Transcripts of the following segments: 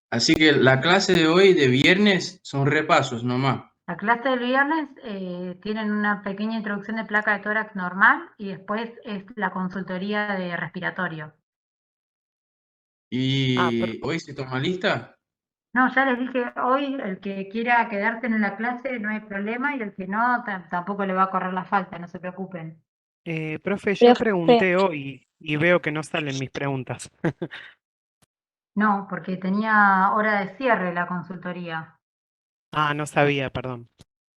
Así que la clase de hoy, de viernes, son repasos nomás. La clase del viernes tienen una pequeña introducción de placa de tórax normal y después es la consultoría de respiratorio. Ah, ¿Y hoy se toma lista? No, ya les dije, hoy el que quiera quedarse en la clase no hay problema y el que no, tampoco le va a correr la falta, no se preocupen. profe, yo Profe, pregunté hoy y veo que no salen mis preguntas. No, porque tenía hora de cierre la consultoría. Ah, no sabía, perdón.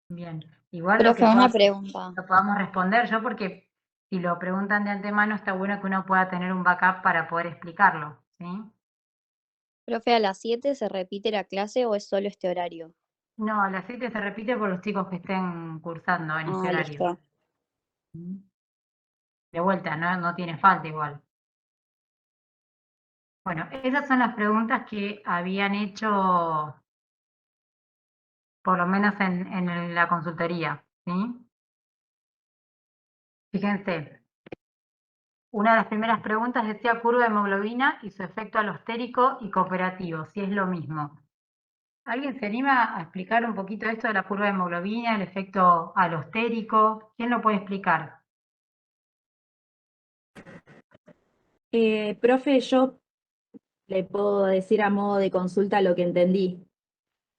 Bien, igual profe, una pregunta. lo podamos responder yo porque si lo preguntan de antemano está bueno que uno pueda tener un backup para poder explicarlo, ¿sí? Profe, ¿a las 7 se repite la clase o es solo este horario? No, a las 7 se repite por los chicos que estén cursando en ese Ah, horario. listo. De vuelta, no tiene falta igual. Bueno, esas son las preguntas que habían hecho, por lo menos en la consultoría, ¿sí? Fíjense, una de las primeras preguntas decía curva de hemoglobina y su efecto alostérico y cooperativo, si es lo mismo. ¿Alguien se anima a explicar un poquito esto de la curva de hemoglobina, el efecto alostérico? ¿Quién lo puede explicar? Profe, yo le puedo decir a modo de consulta lo que entendí.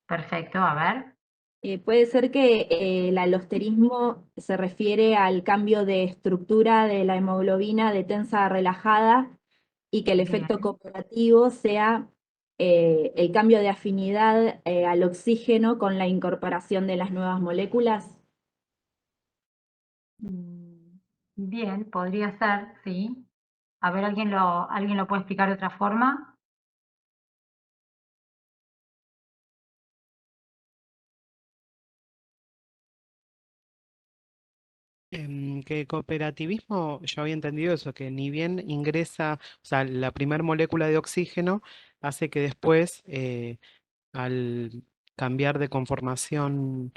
Perfecto, a ver. Puede ser que el alosterismo se refiere al cambio de estructura de la hemoglobina de tensa a relajada y que el Bien. efecto cooperativo sea el cambio de afinidad al oxígeno con la incorporación de las nuevas moléculas. Bien, podría ser, sí. A ver, ¿alguien lo puede explicar de otra forma? Que cooperativismo, yo había entendido eso, que ni bien ingresa, o sea, la primera molécula de oxígeno hace que después, al cambiar de conformación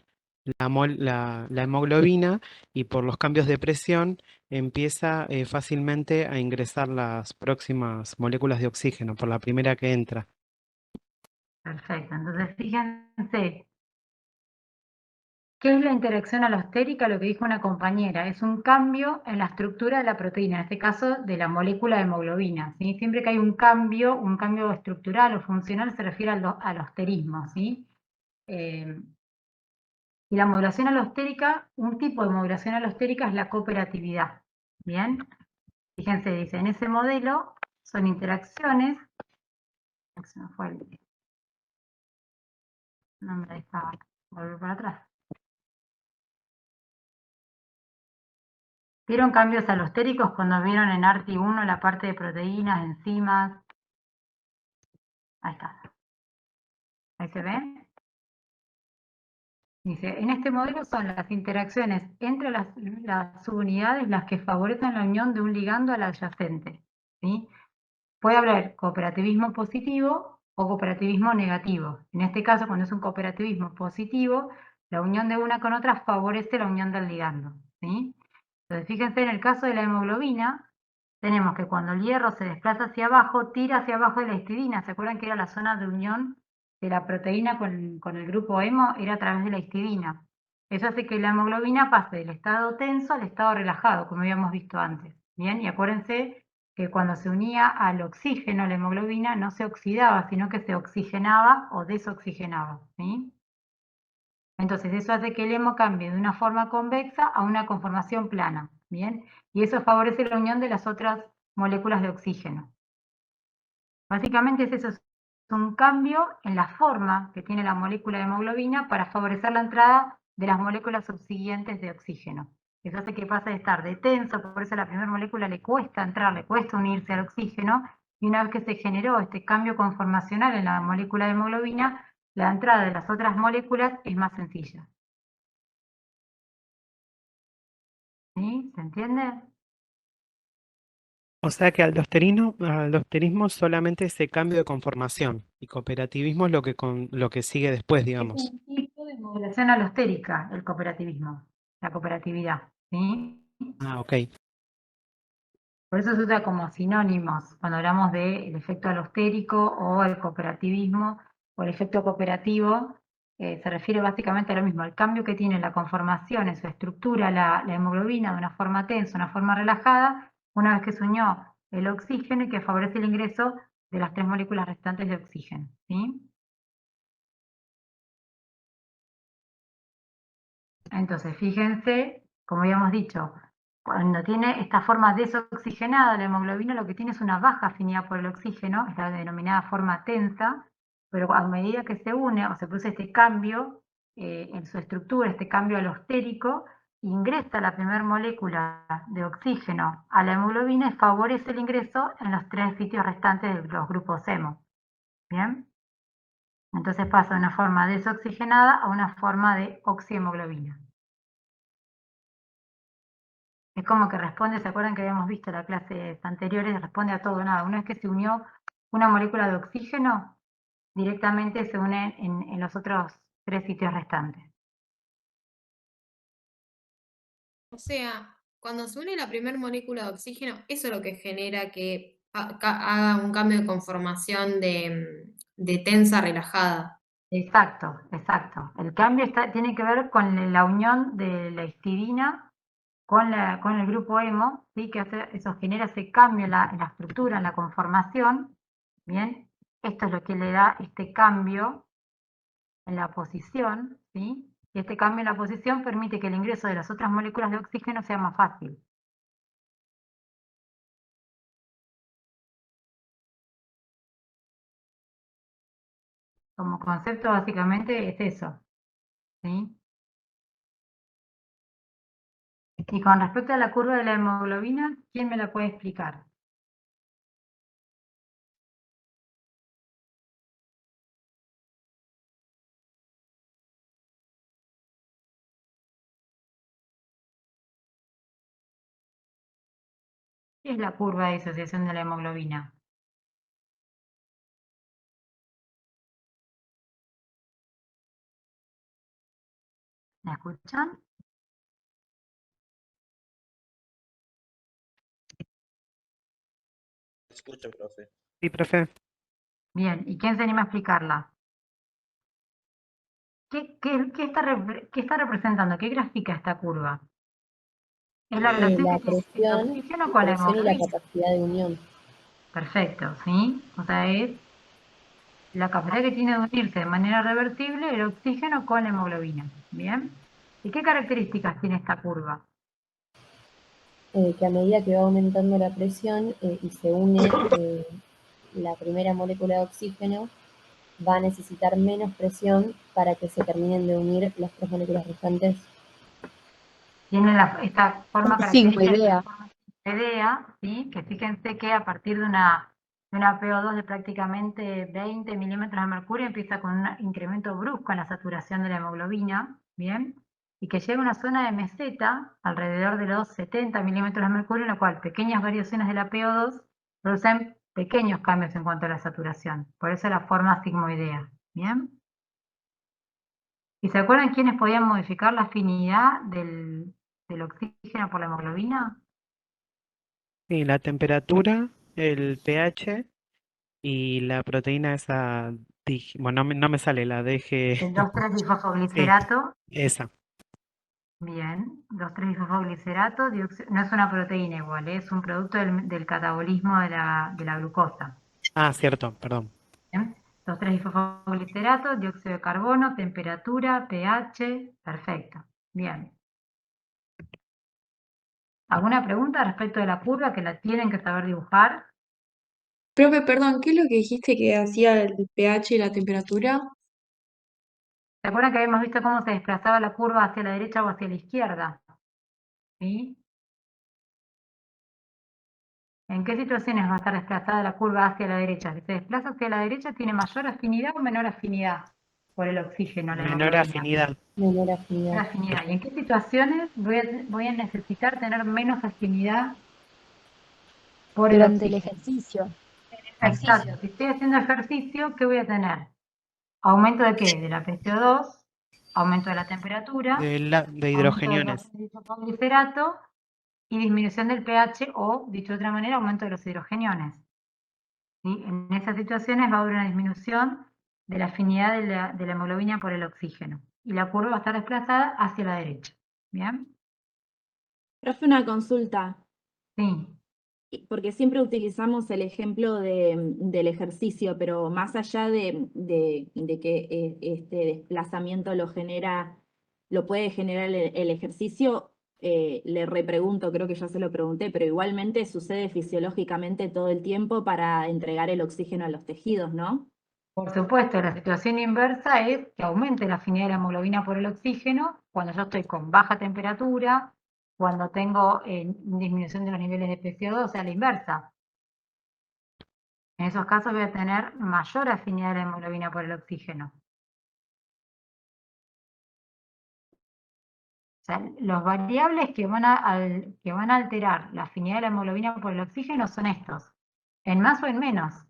la hemoglobina y por los cambios de presión, empieza fácilmente a ingresar las próximas moléculas de oxígeno por la primera que entra. Perfecto, entonces fíjense, ¿qué es la interacción alostérica? Lo que dijo una compañera, es un cambio en la estructura de la proteína, en este caso de la molécula de hemoglobina, ¿sí? Siempre que hay un cambio estructural o funcional se refiere al alosterismo, ¿sí? Y la modulación alostérica, un tipo de modulación alostérica es la cooperatividad, ¿bien? Fíjense, dice, en ese modelo son interacciones, se me fue no me deja volver para atrás. ¿Vieron cambios alostéricos cuando vieron en ARTI1 la parte de proteínas, enzimas? Ahí está. Ahí se ve. Dice, en este modelo son las interacciones entre las subunidades las que favorecen la unión de un ligando al adyacente. ¿Sí? Puede haber cooperativismo positivo o cooperativismo negativo. En este caso, cuando es un cooperativismo positivo, la unión de una con otra favorece la unión del ligando. ¿Sí? Entonces, fíjense, en el caso de la hemoglobina, tenemos que cuando el hierro se desplaza hacia abajo, tira hacia abajo de la histidina. ¿Se acuerdan que era la zona de unión de la proteína con el grupo hemo? Era a través de la histidina. Eso hace que la hemoglobina pase del estado tenso al estado relajado, como habíamos visto antes. Bien, y acuérdense que cuando se unía al oxígeno, la hemoglobina no se oxidaba, sino que se oxigenaba o desoxigenaba. ¿Sí? Entonces eso hace que el hemo cambie de una forma convexa a una conformación plana, ¿bien? Y eso favorece la unión de las otras moléculas de oxígeno. Básicamente es eso, es un cambio en la forma que tiene la molécula de hemoglobina para favorecer la entrada de las moléculas subsiguientes de oxígeno. Eso hace que pase de estar de tenso, por eso a la primera molécula le cuesta entrar, le cuesta unirse al oxígeno, y una vez que se generó este cambio conformacional en la molécula de hemoglobina, la entrada de las otras moléculas es más sencilla. ¿Sí? ¿Se entiende? O sea que aldosterismo solamente ese cambio de conformación y cooperativismo es lo que sigue después, Es digamos. un tipo de modulación alostérica el cooperativismo, la cooperatividad. ¿Sí? Ah, ok. Por eso se usa como sinónimos cuando hablamos del efecto alostérico o el cooperativismo o el efecto cooperativo. Se refiere básicamente a lo mismo, al cambio que tiene la conformación en su estructura, la hemoglobina, de una forma tensa a una forma relajada, una vez que se unió el oxígeno y que favorece el ingreso de las 3 moléculas restantes de oxígeno, ¿sí? Entonces, fíjense, como habíamos dicho, cuando tiene esta forma desoxigenada la hemoglobina, lo que tiene es una baja afinidad por el oxígeno, es la denominada forma tensa, pero a medida que se une o se produce este cambio en su estructura, este cambio alostérico, ingresa la primera molécula de oxígeno a la hemoglobina y favorece el ingreso en los 3 sitios restantes de los grupos hemo. ¿Bien? Entonces pasa de una forma desoxigenada a una forma de oxihemoglobina. Es como que responde, ¿se acuerdan que habíamos visto en las clases anteriores? Responde a todo, nada. Una vez que se unió una molécula de oxígeno, directamente se une en los otros 3 sitios restantes. O sea, cuando se une la primera molécula de oxígeno, eso es lo que genera que haga un cambio de conformación de tensa a relajada. Exacto, exacto. El cambio tiene que ver con la unión de la histidina con el grupo hemo, ¿sí? Que eso genera ese cambio en la estructura, en la conformación. Bien, esto es lo que le da este cambio en la posición, ¿sí? Y este cambio en la posición permite que el ingreso de las otras moléculas de oxígeno sea más fácil. Como concepto básicamente es eso, ¿sí? Y con respecto a la curva de la hemoglobina, ¿quién me la puede explicar? ¿Qué es la curva de disociación de la hemoglobina? ¿Me escuchan? Escucho, profe. Sí, profe. Bien, ¿y quién se anima a explicarla? ¿Qué está representando? ¿Qué grafica esta curva? Es la relación La que tiene el presión, oxígeno con la y la hemoglobina. capacidad de unión. Perfecto, ¿sí? O sea, es la capacidad que tiene de unirse de manera reversible el oxígeno con la hemoglobina. ¿Bien? ¿Y qué características tiene esta curva? Que a medida que va aumentando la presión y se une la primera molécula de oxígeno, va a necesitar menos presión para que se terminen de unir las 3 moléculas restantes. Tiene esta forma Sigmoidea. característica, la forma sigmoidea, ¿sí? Que fíjense que a partir de una PO2 de prácticamente 20 milímetros de mercurio empieza con un incremento brusco en la saturación de la hemoglobina, ¿bien? Y que llega a una zona de meseta alrededor de los 70 milímetros de mercurio, en la cual pequeñas variaciones de la PO2 producen pequeños cambios en cuanto a la saturación. Por eso la forma sigmoidea, ¿bien? ¿Y se acuerdan quiénes podían modificar la afinidad del oxígeno por la hemoglobina? Sí, la temperatura, el pH y la proteína esa, bueno, no me sale la El DG. Sí, 2,3-difosfoglicerato. esa. Bien, 2,3-difosfoglicerato, no es una proteína igual, es un producto del catabolismo de la glucosa. Ah, cierto, perdón. Bien, 2,3-difosfoglicerato, dióxido de carbono, temperatura, pH, perfecto. Bien. ¿Alguna pregunta respecto de la curva que la tienen que saber dibujar? Profe, perdón, ¿qué es lo que dijiste que hacía el pH y la temperatura? ¿Se acuerdan que habíamos visto cómo se desplazaba la curva hacia la derecha o hacia la izquierda? ¿Sí? ¿En qué situaciones va a estar desplazada la curva hacia la derecha? Si se desplaza hacia la derecha, ¿tiene mayor afinidad o menor afinidad por el oxígeno, la Menor hemoglobina? afinidad. Menor Menor afinidad. afinidad. ¿Y en qué situaciones voy a necesitar tener menos afinidad por el Durante el oxígeno? ejercicio. Exacto. Si estoy haciendo ejercicio, ¿qué voy a tener? ¿Aumento de qué? De la PCO2, aumento de la temperatura, De aumento del hidrogeniones. 2,3-difosfoglicerato y disminución del pH o, dicho de otra manera, aumento de los hidrogeniones. ¿Sí? En esas situaciones va a haber una disminución de la afinidad de la hemoglobina por el oxígeno y la curva va a estar desplazada hacia la derecha. ¿Bien? Profe, una consulta, Sí. porque siempre utilizamos el ejemplo del ejercicio, pero más allá de que este desplazamiento lo puede generar el ejercicio, le repregunto, creo que ya se lo pregunté, pero igualmente sucede fisiológicamente todo el tiempo para entregar el oxígeno a los tejidos, ¿no? Por supuesto, la situación inversa es que aumente la afinidad de la hemoglobina por el oxígeno cuando yo estoy con baja temperatura, cuando tengo disminución de los niveles de PCO2, o sea, la inversa. En esos casos voy a tener mayor afinidad de la hemoglobina por el oxígeno. O sea, los variables que van a alterar la afinidad de la hemoglobina por el oxígeno son estos, en más o en menos.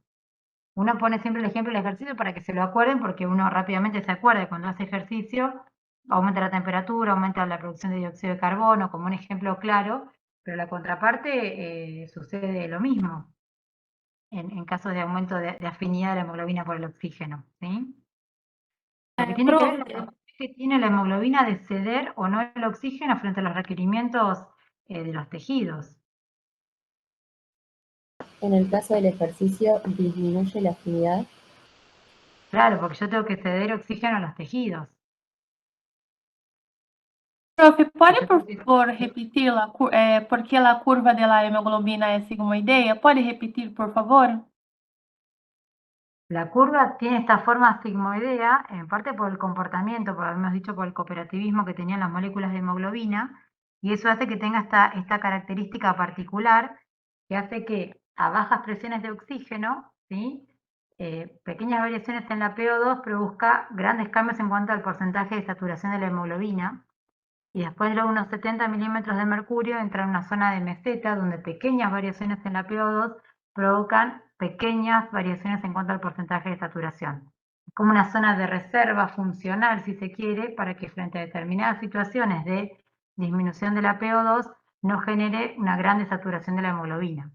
Uno pone siempre el ejemplo del ejercicio para que se lo acuerden, porque uno rápidamente se acuerda cuando hace ejercicio, aumenta la temperatura, aumenta la producción de dióxido de carbono, como un ejemplo claro, pero la contraparte sucede lo mismo en caso de aumento de afinidad de la hemoglobina por el oxígeno, ¿sí? Lo que tiene que ver es la capacidad que tiene la hemoglobina de ceder o no el oxígeno frente a los requerimientos de los tejidos. En el caso del ejercicio, disminuye la afinidad. Claro, porque yo tengo que ceder oxígeno a los tejidos. Profe, pode por favor repetir por que a curva de la hemoglobina es sigmoidea? ¿Puede repetir, por favor? La curva tiene esta forma sigmoidea, en parte por el comportamiento, por habíamos dicho por el cooperativismo que tenían las moléculas de hemoglobina, y eso hace que tenga esta característica particular que hace que a bajas presiones de oxígeno, ¿sí? Pequeñas variaciones en la PO2 produzca grandes cambios en cuanto al porcentaje de saturación de la hemoglobina, y después de unos 70 milímetros de mercurio entra en una zona de meseta donde pequeñas variaciones en la PO2 provocan pequeñas variaciones en cuanto al porcentaje de saturación. Es como una zona de reserva funcional, si se quiere, para que frente a determinadas situaciones de disminución de la PO2 no genere una gran desaturación de la hemoglobina.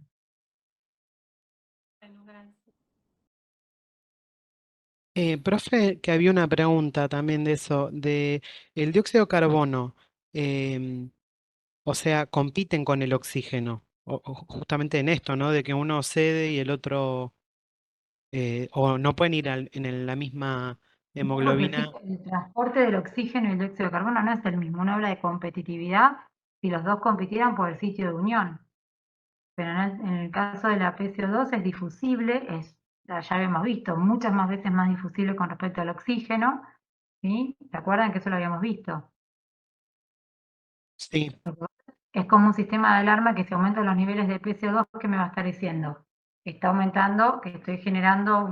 Profe, que había una pregunta también de eso, de el dióxido de carbono, o sea, compiten con el oxígeno, o justamente en esto, ¿no? De que uno cede y el otro, o no pueden ir en la misma Porque hemoglobina. el transporte del oxígeno y el dióxido de carbono no es el mismo. Uno habla de competitividad si los dos compitieran por el sitio de unión. Pero en el caso de la PCO2 es difusible, ya habíamos visto, muchas más veces más difusible con respecto al oxígeno, ¿sí? ¿Se acuerdan que eso lo habíamos visto? Sí, Es como un sistema de alarma que si aumentan los niveles de PCO2, ¿qué me va a estar diciendo? Está aumentando, que estoy generando,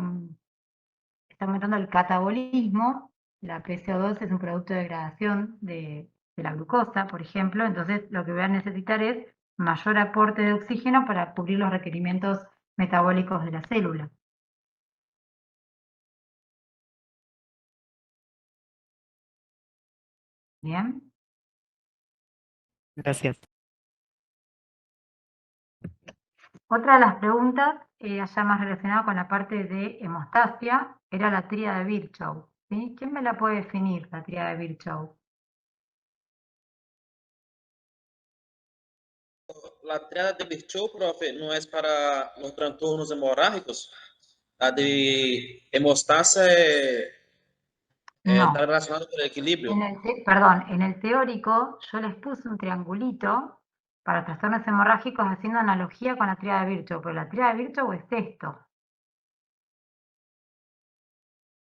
está aumentando el catabolismo. La PCO2 es un producto de degradación de la glucosa, por ejemplo, entonces lo que voy a necesitar es mayor aporte de oxígeno para cubrir los requerimientos metabólicos de la célula. Bien. gracias. Otra de las preguntas, allá más relacionada con la parte de hemostasia, era la tríada de Virchow, ¿sí? ¿Quién me la puede definir, la tríada de Virchow? La triada de Virchow, profe, no es para los trastornos hemorrágicos. La de hemostasia No. está relacionada con el equilibrio. Perdón, en el teórico yo les puse un triangulito para trastornos hemorrágicos haciendo analogía con la tríada de Virchow, pero la tríada de Virchow es esto.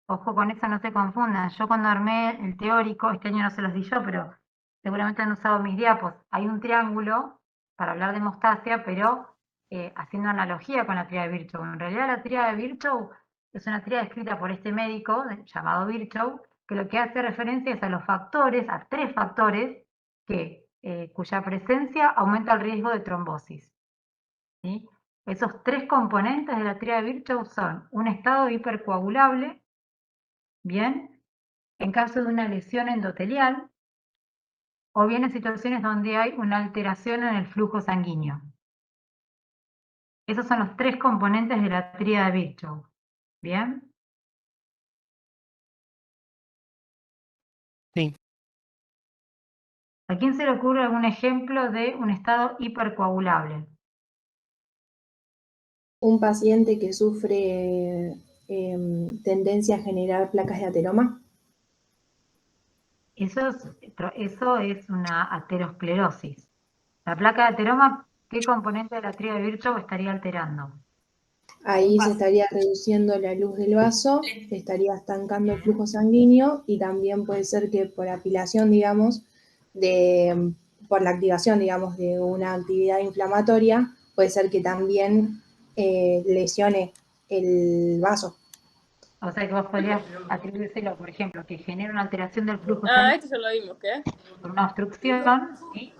Ojo con eso, no se confundan. Yo cuando armé el teórico, este año no se los di yo, pero seguramente han usado mis diapos. Hay un triángulo para hablar de hemostasia, pero haciendo analogía con la tríada de Virchow. En realidad la tríada de Virchow es una tríada escrita por este médico llamado Virchow, que lo que hace referencia es a los factores, a 3 factores, cuya presencia aumenta el riesgo de trombosis. ¿Sí? Esos 3 componentes de la tríada de Virchow son un estado hipercoagulable, bien, en caso de una lesión endotelial, o bien en situaciones donde hay una alteración en el flujo sanguíneo. Esos son los tres componentes de la tríada de Virchow. ¿Bien? Sí. ¿A quién se le ocurre algún ejemplo de un estado hipercoagulable? Un paciente que sufre tendencia a generar placas de ateroma. Eso es una aterosclerosis. La placa de ateroma, ¿qué componente de la tríada de Virchow estaría alterando? Ahí se estaría reduciendo la luz del vaso, se estaría estancando el flujo sanguíneo y también puede ser que por apilación, digamos, por la activación, digamos, de una actividad inflamatoria, puede ser que también lesione el vaso. O sea que vos podrías atribuírselo, por ejemplo, que genera una alteración del flujo Ah, sanguíneo esto ya lo vimos, ¿qué? por una obstrucción, ¿sí?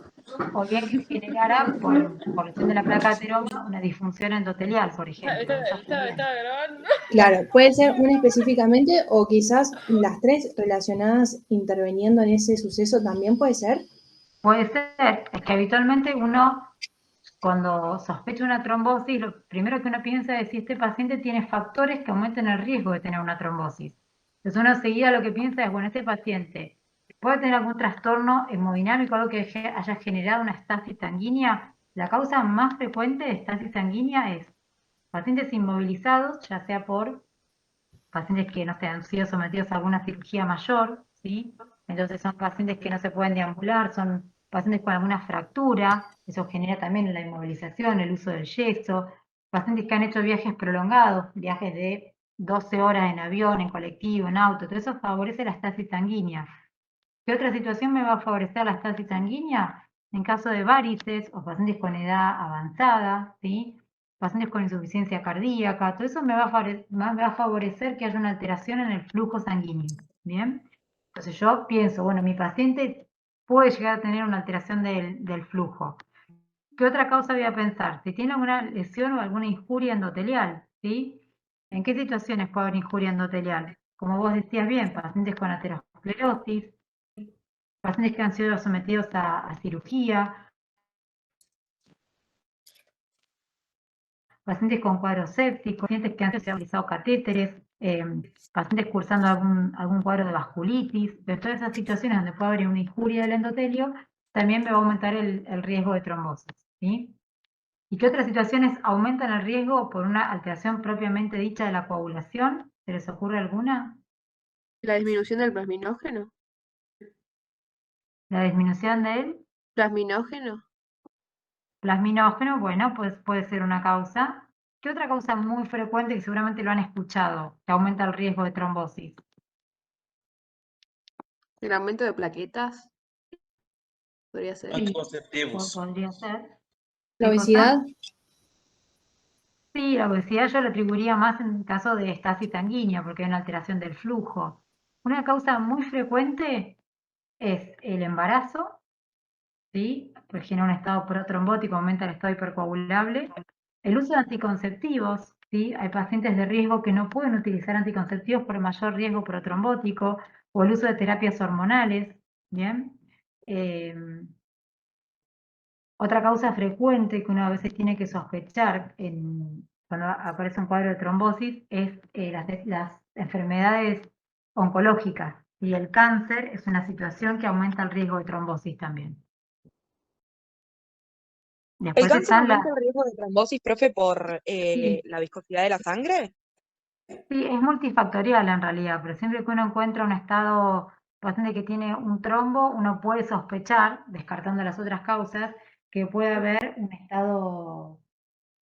O bien que generara, por lesión de la placa de ateroma, una disfunción endotelial, por ejemplo. Estaba grabando. Claro, puede ser una específicamente o quizás las tres relacionadas interviniendo en ese suceso también puede ser. Puede ser, es que habitualmente uno, cuando sospecha una trombosis, lo primero que uno piensa es si este paciente tiene factores que aumenten el riesgo de tener una trombosis. Entonces uno enseguida lo que piensa es, bueno, este paciente puede tener algún trastorno hemodinámico, algo que haya generado una estasis sanguínea. La causa más frecuente de estasis sanguínea es pacientes inmovilizados, ya sea por pacientes que no sé, han sido sometidos a alguna cirugía mayor, ¿sí? Entonces son pacientes que no se pueden deambular, son pacientes con alguna fractura, eso genera también la inmovilización, el uso del yeso, pacientes que han hecho viajes prolongados, viajes de 12 horas en avión, en colectivo, en auto, todo eso favorece la estasis sanguínea. ¿Qué otra situación me va a favorecer la estasis sanguínea? En caso de varices o pacientes con edad avanzada, ¿sí? Pacientes con insuficiencia cardíaca, todo eso me va a favorecer que haya una alteración en el flujo sanguíneo, ¿bien? Entonces yo pienso, bueno, mi paciente puede llegar a tener una alteración del flujo. ¿Qué otra causa voy a pensar? Si tiene alguna lesión o alguna injuria endotelial, ¿sí? ¿En qué situaciones puede haber injuria endotelial? Como vos decías bien, pacientes con aterosclerosis, pacientes que han sido sometidos a cirugía, pacientes con cuadros sépticos, pacientes que han sido utilizado catéteres, pacientes cursando algún cuadro de vasculitis. De todas esas situaciones donde puede haber una injuria del endotelio, también me va a aumentar el riesgo de trombosis, ¿sí? ¿Y qué otras situaciones aumentan el riesgo por una alteración propiamente dicha de la coagulación? ¿Se les ocurre alguna? La disminución del plasminógeno. La disminución del Plasminógeno. plasminógeno, bueno, pues puede ser una causa. ¿Qué otra causa muy frecuente que seguramente lo han escuchado, que aumenta el riesgo de trombosis? El aumento de plaquetas. Podría ser. Anticonceptivos. Podría ser. La ¿Qué cosa? obesidad. Sí, la obesidad yo lo atribuiría más en caso de estasis sanguínea, porque hay una alteración del flujo. Una causa muy frecuente es el embarazo, ¿sí? Porque genera un estado protrombótico, aumenta el estado hipercoagulable. El uso de anticonceptivos, ¿sí? Hay pacientes de riesgo que no pueden utilizar anticonceptivos por mayor riesgo protrombótico, o el uso de terapias hormonales, ¿bien? Otra causa frecuente que uno a veces tiene que sospechar cuando aparece un cuadro de trombosis es las enfermedades oncológicas, y el cáncer es una situación que aumenta el riesgo de trombosis también. ¿El Después cáncer están aumenta el riesgo de trombosis, profe, por Sí, la viscosidad de la sangre? sí, es multifactorial en realidad, pero siempre que uno encuentra un estado, paciente que tiene un trombo, uno puede sospechar, descartando las otras causas, que puede haber un estado,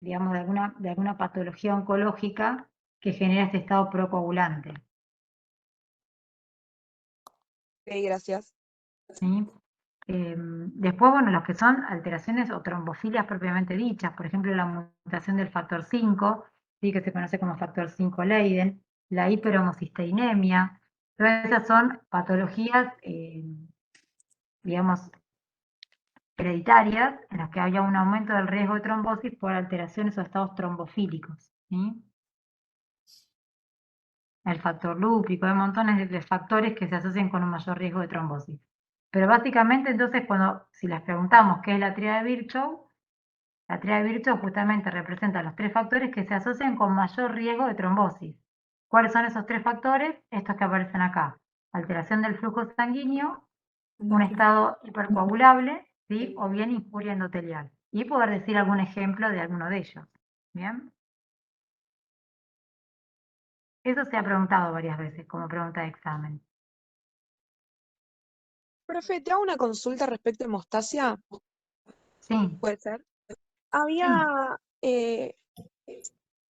digamos, de alguna patología oncológica que genera este estado procoagulante, Ok, gracias. ¿sí? Después, bueno, los que son alteraciones o trombofilias propiamente dichas, por ejemplo, la mutación del factor 5, ¿sí? Que se conoce como factor 5 Leiden, la hiperhomocisteinemia, todas esas son patologías, digamos, hereditarias, en las que había un aumento del riesgo de trombosis por alteraciones o estados trombofílicos, ¿sí? El factor lúpico, hay montones de factores que se asocian con un mayor riesgo de trombosis. Pero básicamente entonces si les preguntamos qué es la tríada de Virchow, la tríada de Virchow justamente representa los 3 factores que se asocian con mayor riesgo de trombosis. ¿Cuáles son esos 3 factores? Estos que aparecen acá. Alteración del flujo sanguíneo, un estado hipercoagulable, ¿sí? O bien infuria endotelial. Y poder decir algún ejemplo de alguno de ellos. ¿Bien? Eso se ha preguntado varias veces como pregunta de examen. Profe, te hago una consulta respecto a hemostasia, Sí, ¿puede ser? sí. Había,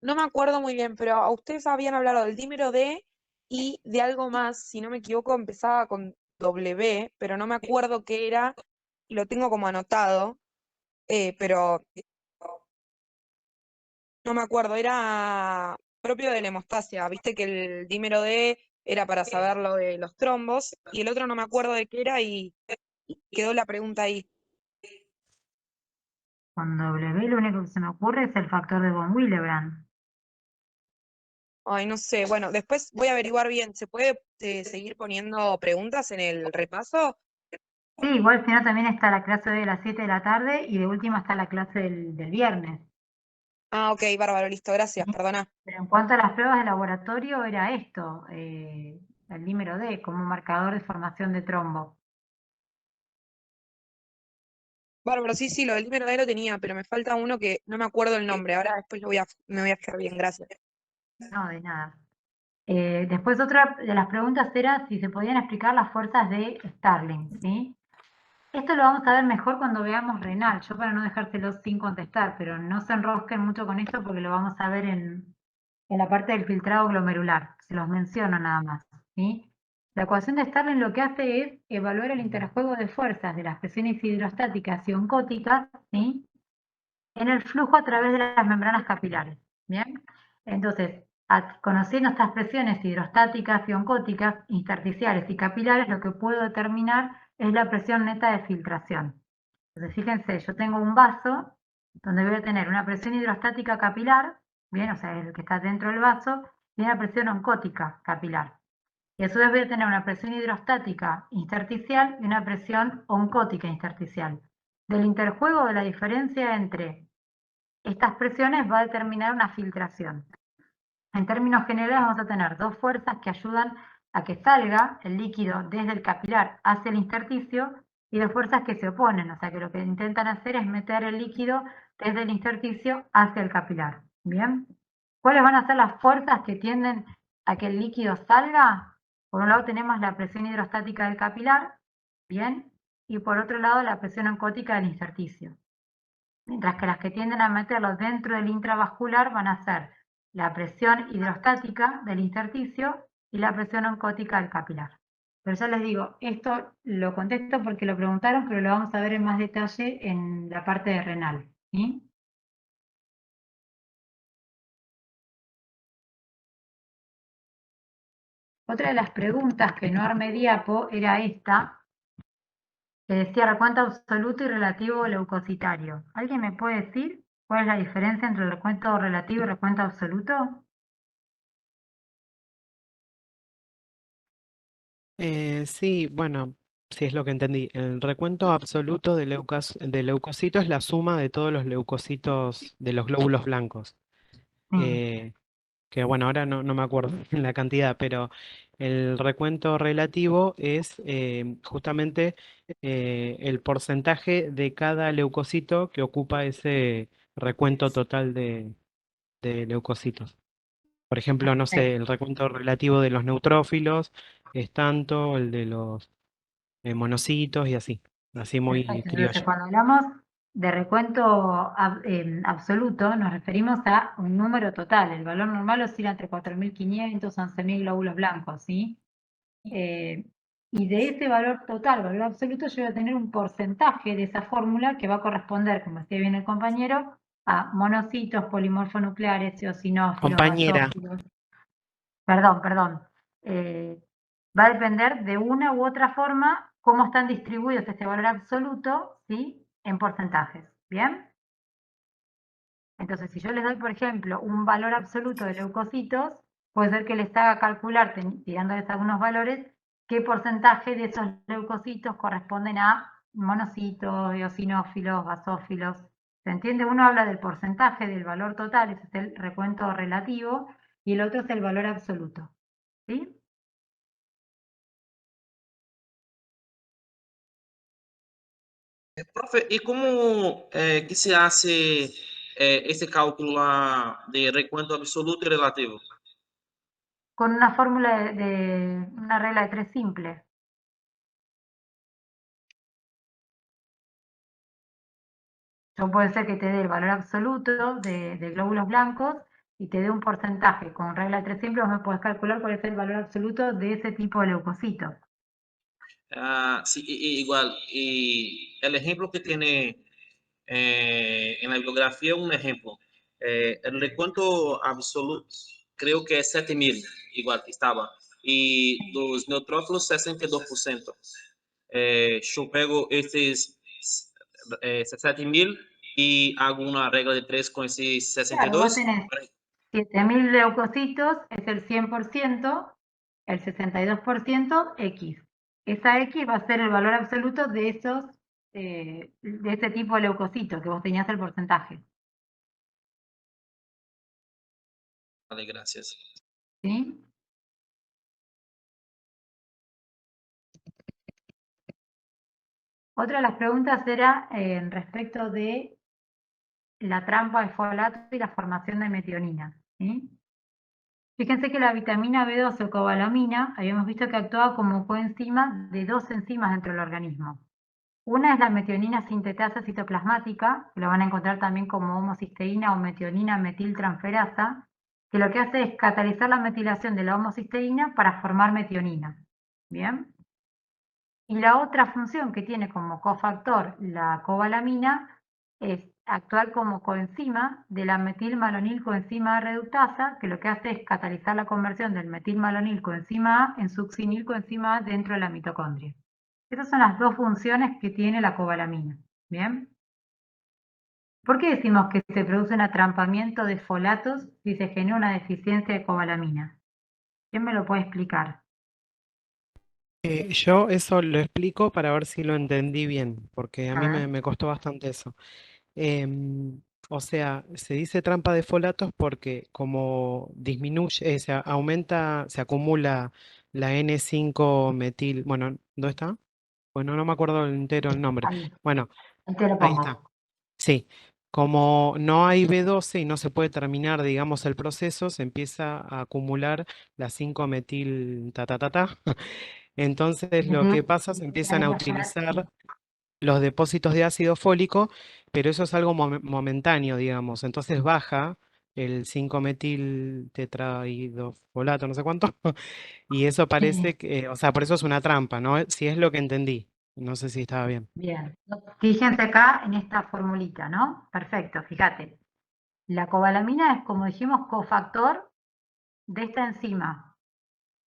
no me acuerdo muy bien, pero a ustedes habían hablado del dímero D y de algo más, si no me equivoco, empezaba con W, pero no me acuerdo qué era, lo tengo como anotado, pero no me acuerdo, era propio de la hemostasia, viste que el dímero D era para saber lo de los trombos, y el otro no me acuerdo de qué era y quedó la pregunta ahí. Con W lo único que se me ocurre es el factor de von Willebrand. Ay, no sé, bueno, después voy a averiguar bien, ¿se puede seguir poniendo preguntas en el repaso? Sí, igual si no también está la clase de las 7 de la tarde y de última está la clase del viernes. Ah, ok, bárbaro, listo, gracias, ¿Sí? perdona. Pero en cuanto a las pruebas de laboratorio era esto, el dímero D como marcador de formación de trombo. Bárbaro, sí, sí, lo del dímero D lo tenía, pero me falta uno que no me acuerdo el nombre, ahora después me voy a fijar bien, gracias. No, de nada. Después otra de las preguntas era si se podían explicar las fuerzas de Starling, ¿sí? Esto lo vamos a ver mejor cuando veamos renal, yo para no dejárselo sin contestar, pero no se enrosquen mucho con esto porque lo vamos a ver en la parte del filtrado glomerular, se los menciono nada más, ¿sí? La ecuación de Starling lo que hace es evaluar el interjuego de fuerzas de las presiones hidrostáticas y oncóticas, ¿sí? En el flujo a través de las membranas capilares, ¿bien? Entonces, conociendo estas presiones hidrostáticas y oncóticas, intersticiales y capilares, lo que puedo determinar es la presión neta de filtración. Entonces, fíjense, yo tengo un vaso donde voy a tener una presión hidrostática capilar, bien, o sea, el que está dentro del vaso, y una presión oncótica capilar. Y a su vez voy a tener una presión hidrostática intersticial y una presión oncótica intersticial. Del interjuego de la diferencia entre estas presiones va a determinar una filtración. En términos generales vamos a tener 2 fuerzas que ayudan a que salga el líquido desde el capilar hacia el intersticio y 2 fuerzas que se oponen, o sea que lo que intentan hacer es meter el líquido desde el intersticio hacia el capilar. ¿Bien? ¿Cuáles van a ser las fuerzas que tienden a que el líquido salga? Por un lado tenemos la presión hidrostática del capilar, ¿bien? Y por otro lado la presión oncótica del intersticio. Mientras que las que tienden a meterlo dentro del intravascular van a ser la presión hidrostática del intersticio y la presión oncótica del capilar. Pero ya les digo, esto lo contesto porque lo preguntaron, pero lo vamos a ver en más detalle en la parte de renal, ¿sí? Otra de las preguntas que no armé diapo era esta, que decía recuento absoluto y relativo leucocitario. ¿Alguien me puede decir cuál es la diferencia entre el recuento relativo y recuento absoluto? Sí, bueno, sí es lo que entendí. El recuento absoluto de leucocitos es la suma de todos los leucocitos de los glóbulos blancos. Sí. Que bueno, ahora no me acuerdo la cantidad, pero el recuento relativo es justamente el porcentaje de cada leucocito que ocupa ese recuento total de leucocitos. Por ejemplo, no sé, el recuento relativo de los neutrófilos es tanto, el de los monocitos y así muy Perfecto. Entonces, criollo. cuando hablamos de recuento absoluto, nos referimos a un número total. El valor normal oscila entre 4.500 y 11.000 glóbulos blancos, ¿sí? Y de ese valor total, valor absoluto, yo voy a tener un porcentaje de esa fórmula que va a corresponder, como decía bien el compañero, a monocitos, polimorfonucleares, eosinófilos, Compañera, basófilos. Perdón. Va a depender de una u otra forma cómo están distribuidos este valor absoluto, ¿sí? En porcentajes, ¿bien? Entonces, si yo les doy, por ejemplo, un valor absoluto de leucocitos, puede ser que les haga calcular, tirándoles algunos valores, qué porcentaje de esos leucocitos corresponden a monocitos, eosinófilos, basófilos. ¿Se entiende? Uno habla del porcentaje del valor total, ese es el recuento relativo, y el otro es el valor absoluto. ¿Sí? Profe, ¿y cómo que se hace ese cálculo de recuento absoluto y relativo? Con una fórmula una regla de 3 simple. Yo puede ser que te dé el valor absoluto de glóbulos blancos y te dé un porcentaje. Con regla de 3 simple vos me podés calcular cuál es el valor absoluto de ese tipo de leucocitos. Sí, igual. Y el ejemplo que tiene en la bibliografía, un ejemplo. El recuento absoluto, creo que es 7.000, igual estaba. Y los neutrófilos, 62%. Yo pego estos 7.000 y hago una regla de 3 con ese Claro, vos 62. tenés 7.000 leucocitos, es el 100%, el 62% X. Esa X va a ser el valor absoluto de esos, de ese tipo de leucocitos que vos tenías el porcentaje. Vale, gracias. ¿Sí? Otra de las preguntas era respecto de la trampa de folato y la formación de metionina. ¿Sí? Fíjense que la vitamina B12 o cobalamina habíamos visto que actuaba como coenzima de dos enzimas dentro del organismo. Una es la metionina sintetasa citoplasmática, que lo van a encontrar también como homocisteína o metionina metiltransferasa, que lo que hace es catalizar la metilación de la homocisteína para formar metionina. ¿Bien? Y la otra función que tiene como cofactor la cobalamina es actuar como coenzima de la metilmalonil coenzima A reductasa, que lo que hace es catalizar la conversión del metilmalonil coenzima A en succinil coenzima A dentro de la mitocondria. Esas son las dos funciones que tiene la cobalamina. ¿Bien? ¿Por qué decimos que se produce un atrampamiento de folatos si se genera una deficiencia de cobalamina? ¿Quién me lo puede explicar? Yo eso lo explico para ver si lo entendí bien, porque a A mí ver. me costó bastante eso. O sea, se dice trampa de folatos porque como disminuye, se aumenta, se acumula la N5-metil, bueno, ¿dónde está? Bueno, no me acuerdo entero el nombre. Ahí, Bueno, ahí te lo ahí está. pongo. Sí, como no hay B12 y no se puede terminar, digamos, el proceso, se empieza a acumular la 5-metil ta ta ta ta. Entonces lo que pasa, se empiezan a utilizar los depósitos de ácido fólico, pero eso es algo momentáneo, digamos. Entonces baja el 5-metil tetrahidrofolato, no sé cuánto, y eso parece que, o sea, por eso es una trampa, ¿no? Si es lo que entendí. No sé si estaba bien. Bien, fíjense acá en esta formulita, ¿no? Perfecto, fíjate. La cobalamina es, como dijimos, cofactor de esta enzima,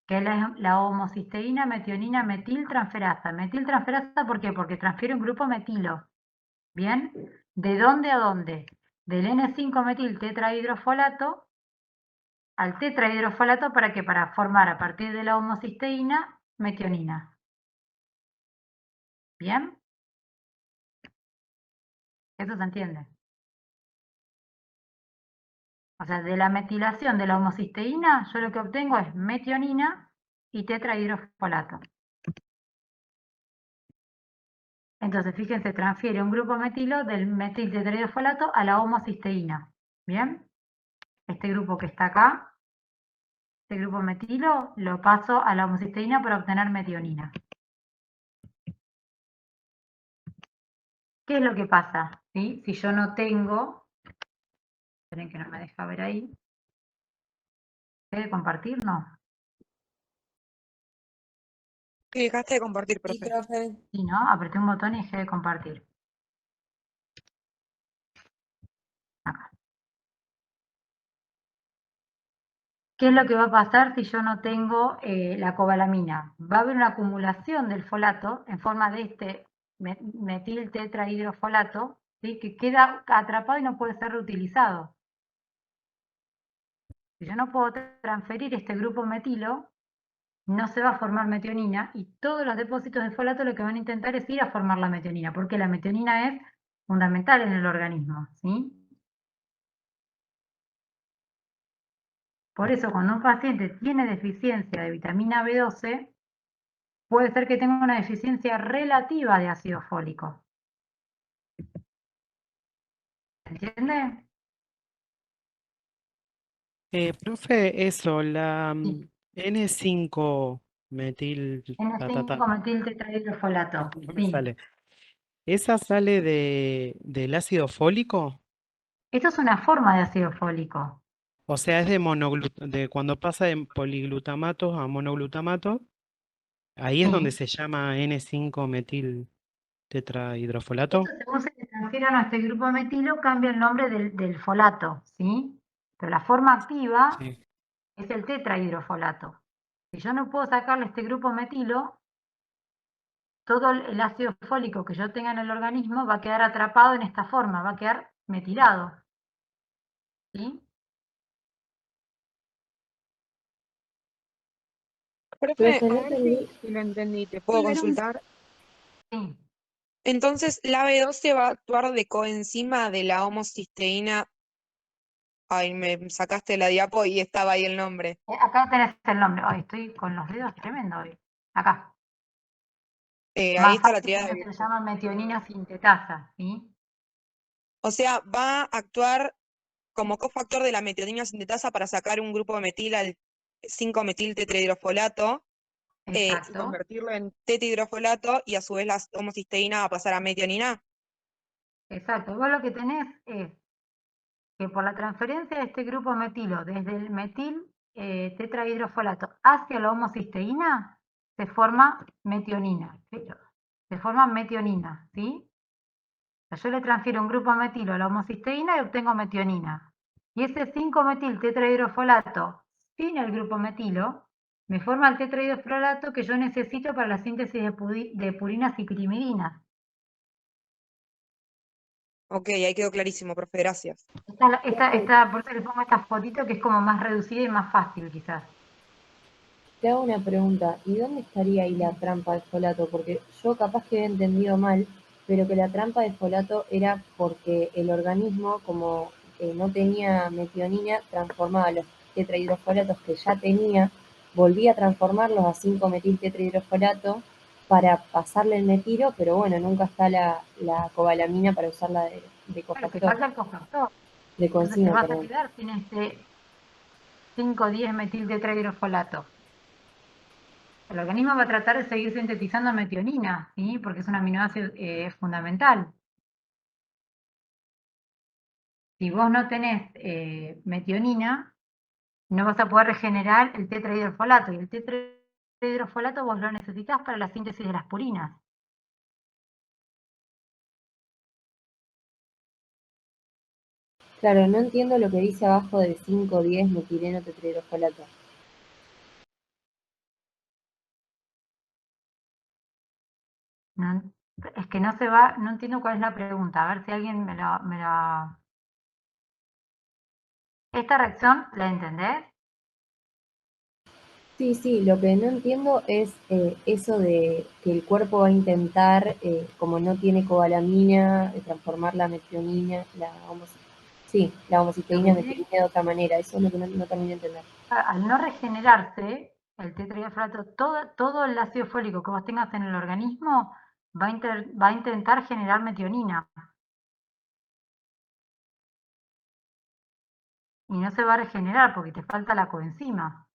que es la homocisteína metionina metiltransferasa. Metiltransferasa, ¿por qué? Porque transfiere un grupo metilo. ¿Bien? ¿De dónde a dónde? Del N5-metil tetrahidrofolato al tetrahidrofolato, ¿para qué? Para formar a partir de la homocisteína metionina. ¿Bien? ¿Eso se entiende? O sea, de la metilación de la homocisteína, yo lo que obtengo es metionina y tetrahidrofolato. Entonces, fíjense, transfiere un grupo metilo del metil tetrahidrofolato a la homocisteína. ¿Bien? Este grupo que está acá, este grupo metilo, lo paso a la homocisteína para obtener metionina. ¿Qué es lo que pasa? ¿Sí? Si yo no tengo, esperen que no me deja ver ahí. ¿Quiere compartir? No. Sí, dejaste de compartir, Sí, profe. profe. Sí, ¿no? Apreté un botón y dejé de compartir. Acá. ¿Qué es lo que va a pasar si yo no tengo la cobalamina? Va a haber una acumulación del folato en forma de este metil tetrahidrofolato, ¿sí? Que queda atrapado y no puede ser reutilizado. Si yo no puedo transferir este grupo metilo, no se va a formar metionina y todos los depósitos de folato lo que van a intentar es ir a formar la metionina, porque la metionina es fundamental en el organismo, ¿sí? Por eso, cuando un paciente tiene deficiencia de vitamina B12, puede ser que tenga una deficiencia relativa de ácido fólico. ¿Entiende? Profe, eso, la Sí. N5 metil, ta, ta, ta, N5-metiltetrahidrofolato. no me Sí. sale. ¿Esa sale del ácido fólico? Esto es una forma de ácido fólico. O sea, es de cuando pasa de poliglutamatos a monoglutamato, ahí es donde Sí. se llama N5-metil tetrahidrofolato. Esto, según se le transfiera a este grupo metilo, cambia el nombre del folato, ¿sí? Pero la forma activa Sí. es el tetrahidrofolato. Si yo no puedo sacarle este grupo metilo, todo el ácido fólico que yo tenga en el organismo va a quedar atrapado en esta forma, va a quedar metilado. ¿Sí? Profe, Profe, a no ver si, entendí. si lo entendí, ¿te puedo consultar? Sí. Entonces, la B12 va a actuar de coenzima de la homocisteína. Ay, me sacaste la diapo y estaba ahí el nombre. Acá tenés el nombre. Ay, estoy con los dedos tremendo hoy. Acá. Ahí Más está la fácil triada de que se B12. llama metionina sintetasa, ¿sí? O sea, va a actuar como cofactor de la metionina sintetasa para sacar un grupo de metil al 5-metil tetrahidrofolato y Exacto. convertirlo en tetrahidrofolato y a su vez la homocisteína va a pasar a metionina. Exacto. Vos lo que tenés es que por la transferencia de este grupo metilo desde el metil tetrahidrofolato hacia la homocisteína, se forma metionina. Se forma metionina, ¿sí? O sea, yo le transfiero un grupo metilo a la homocisteína y obtengo metionina. Y ese 5-metil tetrahidrofolato sin el grupo metilo me forma el tetrahidrofolato que yo necesito para la síntesis de purinas y pirimidinas. Ok, ahí quedó clarísimo, profe, gracias. Por eso le pongo esta fotito que es como más reducida y más fácil quizás. Te hago una pregunta, ¿y dónde estaría ahí la trampa del folato? Porque yo capaz que he entendido mal, pero que la trampa del folato era porque el organismo, como no tenía metionina, transformaba los tetrahidrofolatos que ya tenía, volvía a transformarlos a 5-metil tetrahidrofolato para pasarle el metilo, pero bueno, nunca está la cobalamina para usarla de Claro, que cofactor, falta el cofactor. de Entonces te coenzima, vas a perdón. quedar sin este 5,10-metil tetrahidrofolato. El organismo va a tratar de seguir sintetizando metionina, ¿sí? Porque es un aminoácido fundamental. Si vos no tenés metionina, no vas a poder regenerar el tetrahidrofolato. Y el tetrahidrofolato vos lo necesitas para la síntesis de las purinas. Claro, no entiendo lo que dice abajo del 5,10 metileno tetrahidrofolato. No, es que no se va, no entiendo cuál es la pregunta. A ver si alguien me la... ¿Esta reacción la entendés? Sí, lo que no entiendo es eso de que el cuerpo va a intentar, como no tiene cobalamina, transformar la metionina, la homocisteína en metionina de otra manera. Eso es lo que no termino de entender. Al no regenerarse el tetrahidrofolato, todo el ácido fólico que vos tengas en el organismo va a intentar generar metionina. Y no se va a regenerar porque te falta la coenzima.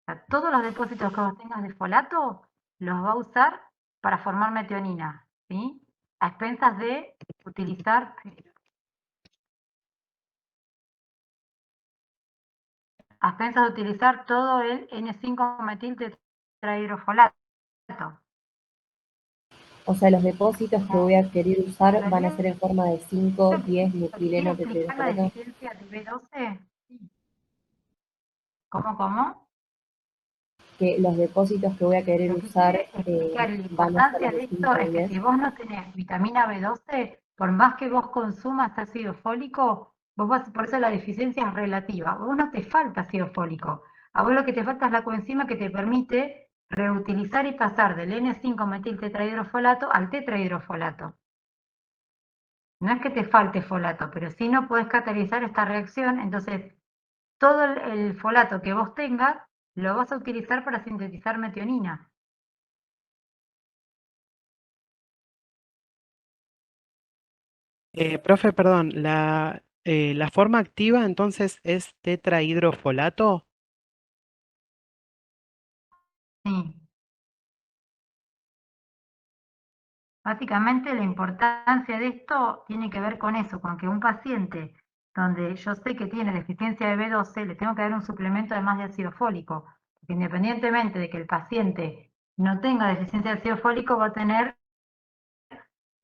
O sea, todos los depósitos que vos tengas de folato los va a usar para formar metionina, ¿sí? A expensas de utilizar todo el N5-metil tetrahidrofolato. O sea, los depósitos que voy a querer usar van a ser en forma de 5,10 metileno ¿Quiere explicar la tetrahidrofolato. deficiencia de B12? ¿Cómo? Que los depósitos que voy a querer Lo que usar quiere explicar, la van a ser importancia los de de esto es que 5,10. si vos no tenés vitamina B12, por más que vos consumas ácido fólico, por eso la deficiencia es relativa. Vos no te falta ácido fólico. A vos lo que te falta es la coenzima que te permite reutilizar y pasar del N5-metiltetrahidrofolato al tetrahidrofolato. No es que te falte folato, pero si no podés catalizar esta reacción, entonces todo el folato que vos tengas lo vas a utilizar para sintetizar metionina. Profe, perdón, la forma activa entonces es tetrahidrofolato. Sí. Básicamente la importancia de esto tiene que ver con eso, con que un paciente donde yo sé que tiene deficiencia de B12, le tengo que dar un suplemento además de ácido fólico, porque independientemente de que el paciente no tenga deficiencia de ácido fólico, va a tener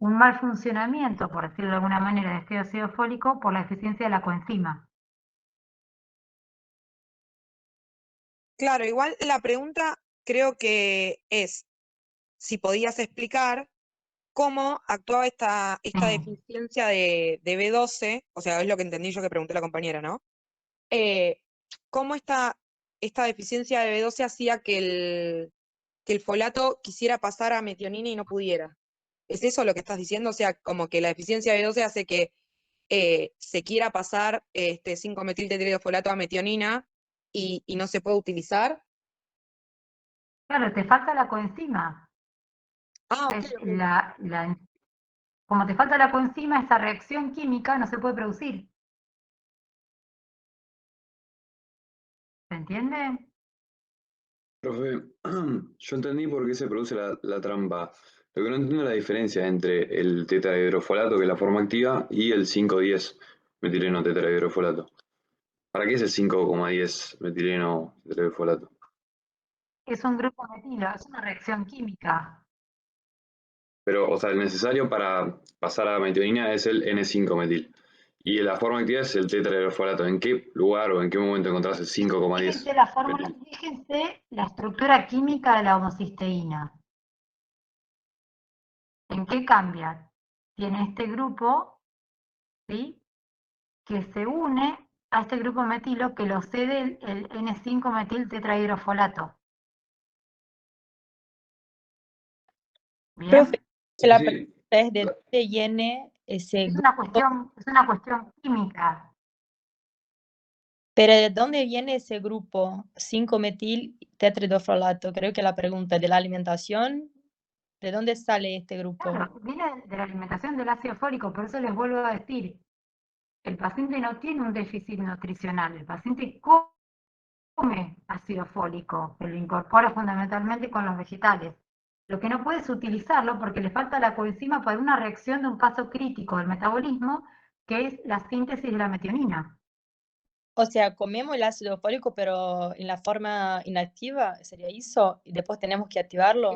un mal funcionamiento, por decirlo de alguna manera, de este ácido fólico por la deficiencia de la coenzima. Claro, igual la pregunta creo que es si podías explicar cómo actuaba esta deficiencia de B12, o sea, es lo que entendí yo que pregunté a la compañera, ¿no? ¿Cómo esta deficiencia de B12 hacía que el folato quisiera pasar a metionina y no pudiera? ¿Es eso lo que estás diciendo? O sea, como que la deficiencia de B12 hace que se quiera pasar 5-metiltetrahidrofolato a metionina y no se puede utilizar. Claro, te falta la coenzima. Ah, ok, Es ok. como te falta la coenzima, esa reacción química no se puede producir. ¿Se entiende? Profe, yo entendí por qué se produce la trampa. Lo que no entiendo es la diferencia entre el tetrahidrofolato, que es la forma activa, y el 5,10 metileno tetrahidrofolato. ¿Para qué es el 5,10 metileno tetrahidrofolato? Es un grupo metilo, es una reacción química. Pero, o sea, el necesario para pasar a metionina es el N5-metil. Y la forma activa es el tetrahidrofolato. ¿En qué lugar o en qué momento encontrás el 5,10 Fíjense la fórmula, metil? fíjense la estructura química de la homocisteína. ¿En qué cambia? Tiene este grupo, ¿sí?, que se une a este grupo metilo que lo cede el N5-metil tetrahidrofolato. ¿Bien? Profe, la Sí, pregunta es de dónde viene ese Es grupo, una cuestión química. pero ¿de dónde viene ese grupo 5-metil tetrahidrofolato? Creo que la pregunta de la alimentación, ¿de dónde sale este grupo? Claro, viene de la alimentación del ácido fólico, por eso les vuelvo a decir, el paciente no tiene un déficit nutricional, el paciente come ácido fólico, que lo incorpora fundamentalmente con los vegetales. Lo que no puede es utilizarlo porque le falta la coenzima para una reacción de un paso crítico del metabolismo, que es la síntesis de la metionina. O sea, comemos el ácido fólico, pero en la forma inactiva, ¿sería eso? Y después tenemos que activarlo.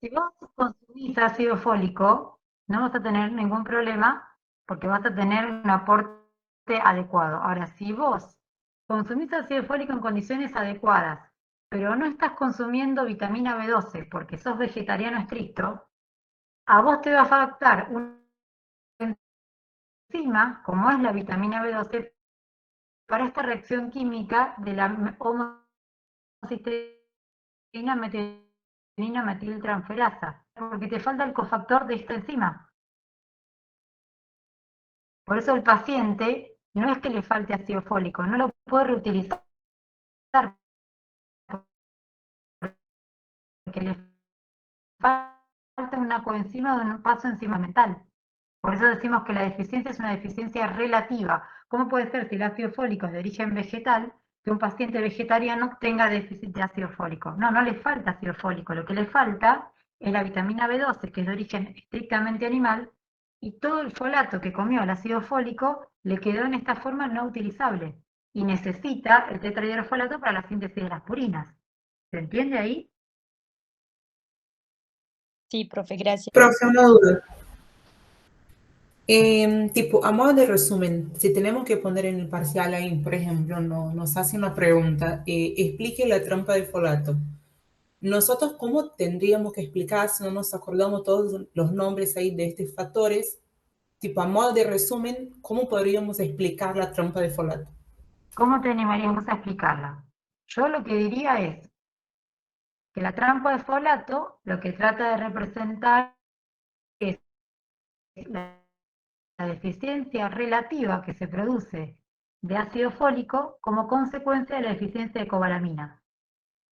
Si vos consumís ácido fólico, no vas a tener ningún problema porque vas a tener un aporte adecuado. Ahora, si vos consumís ácido fólico en condiciones adecuadas, pero no estás consumiendo vitamina B12 porque sos vegetariano estricto, a vos te va a faltar una enzima, como es la vitamina B12, para esta reacción química de la homocisteína metionina metiltransferasa, porque te falta el cofactor de esta enzima. Por eso el paciente no es que le falte ácido fólico, no lo puede reutilizar porque le falta una coenzima de un paso enzima mental. Por eso decimos que la deficiencia es una deficiencia relativa. ¿Cómo puede ser si el ácido fólico es de origen vegetal, que un paciente vegetariano tenga déficit de ácido fólico? No, no le falta ácido fólico, lo que le falta es la vitamina B12, que es de origen estrictamente animal, y todo el folato que comió el ácido fólico le quedó en esta forma no utilizable, y necesita el tetrahidrofolato para la síntesis de las purinas. ¿Se entiende ahí? Sí, profe, gracias. Profe, una duda. Tipo, a modo de resumen, si tenemos que poner en el parcial ahí, por ejemplo, nos hace una pregunta, explique la trampa de folato. Nosotros, ¿cómo tendríamos que explicar si no nos acordamos todos los nombres ahí de estos factores? Tipo, a modo de resumen, ¿cómo podríamos explicar la trampa de folato? ¿Cómo te animaríamos a explicarla? Yo lo que diría es que la trampa de folato lo que trata de representar es la deficiencia relativa que se produce de ácido fólico como consecuencia de la deficiencia de cobalamina,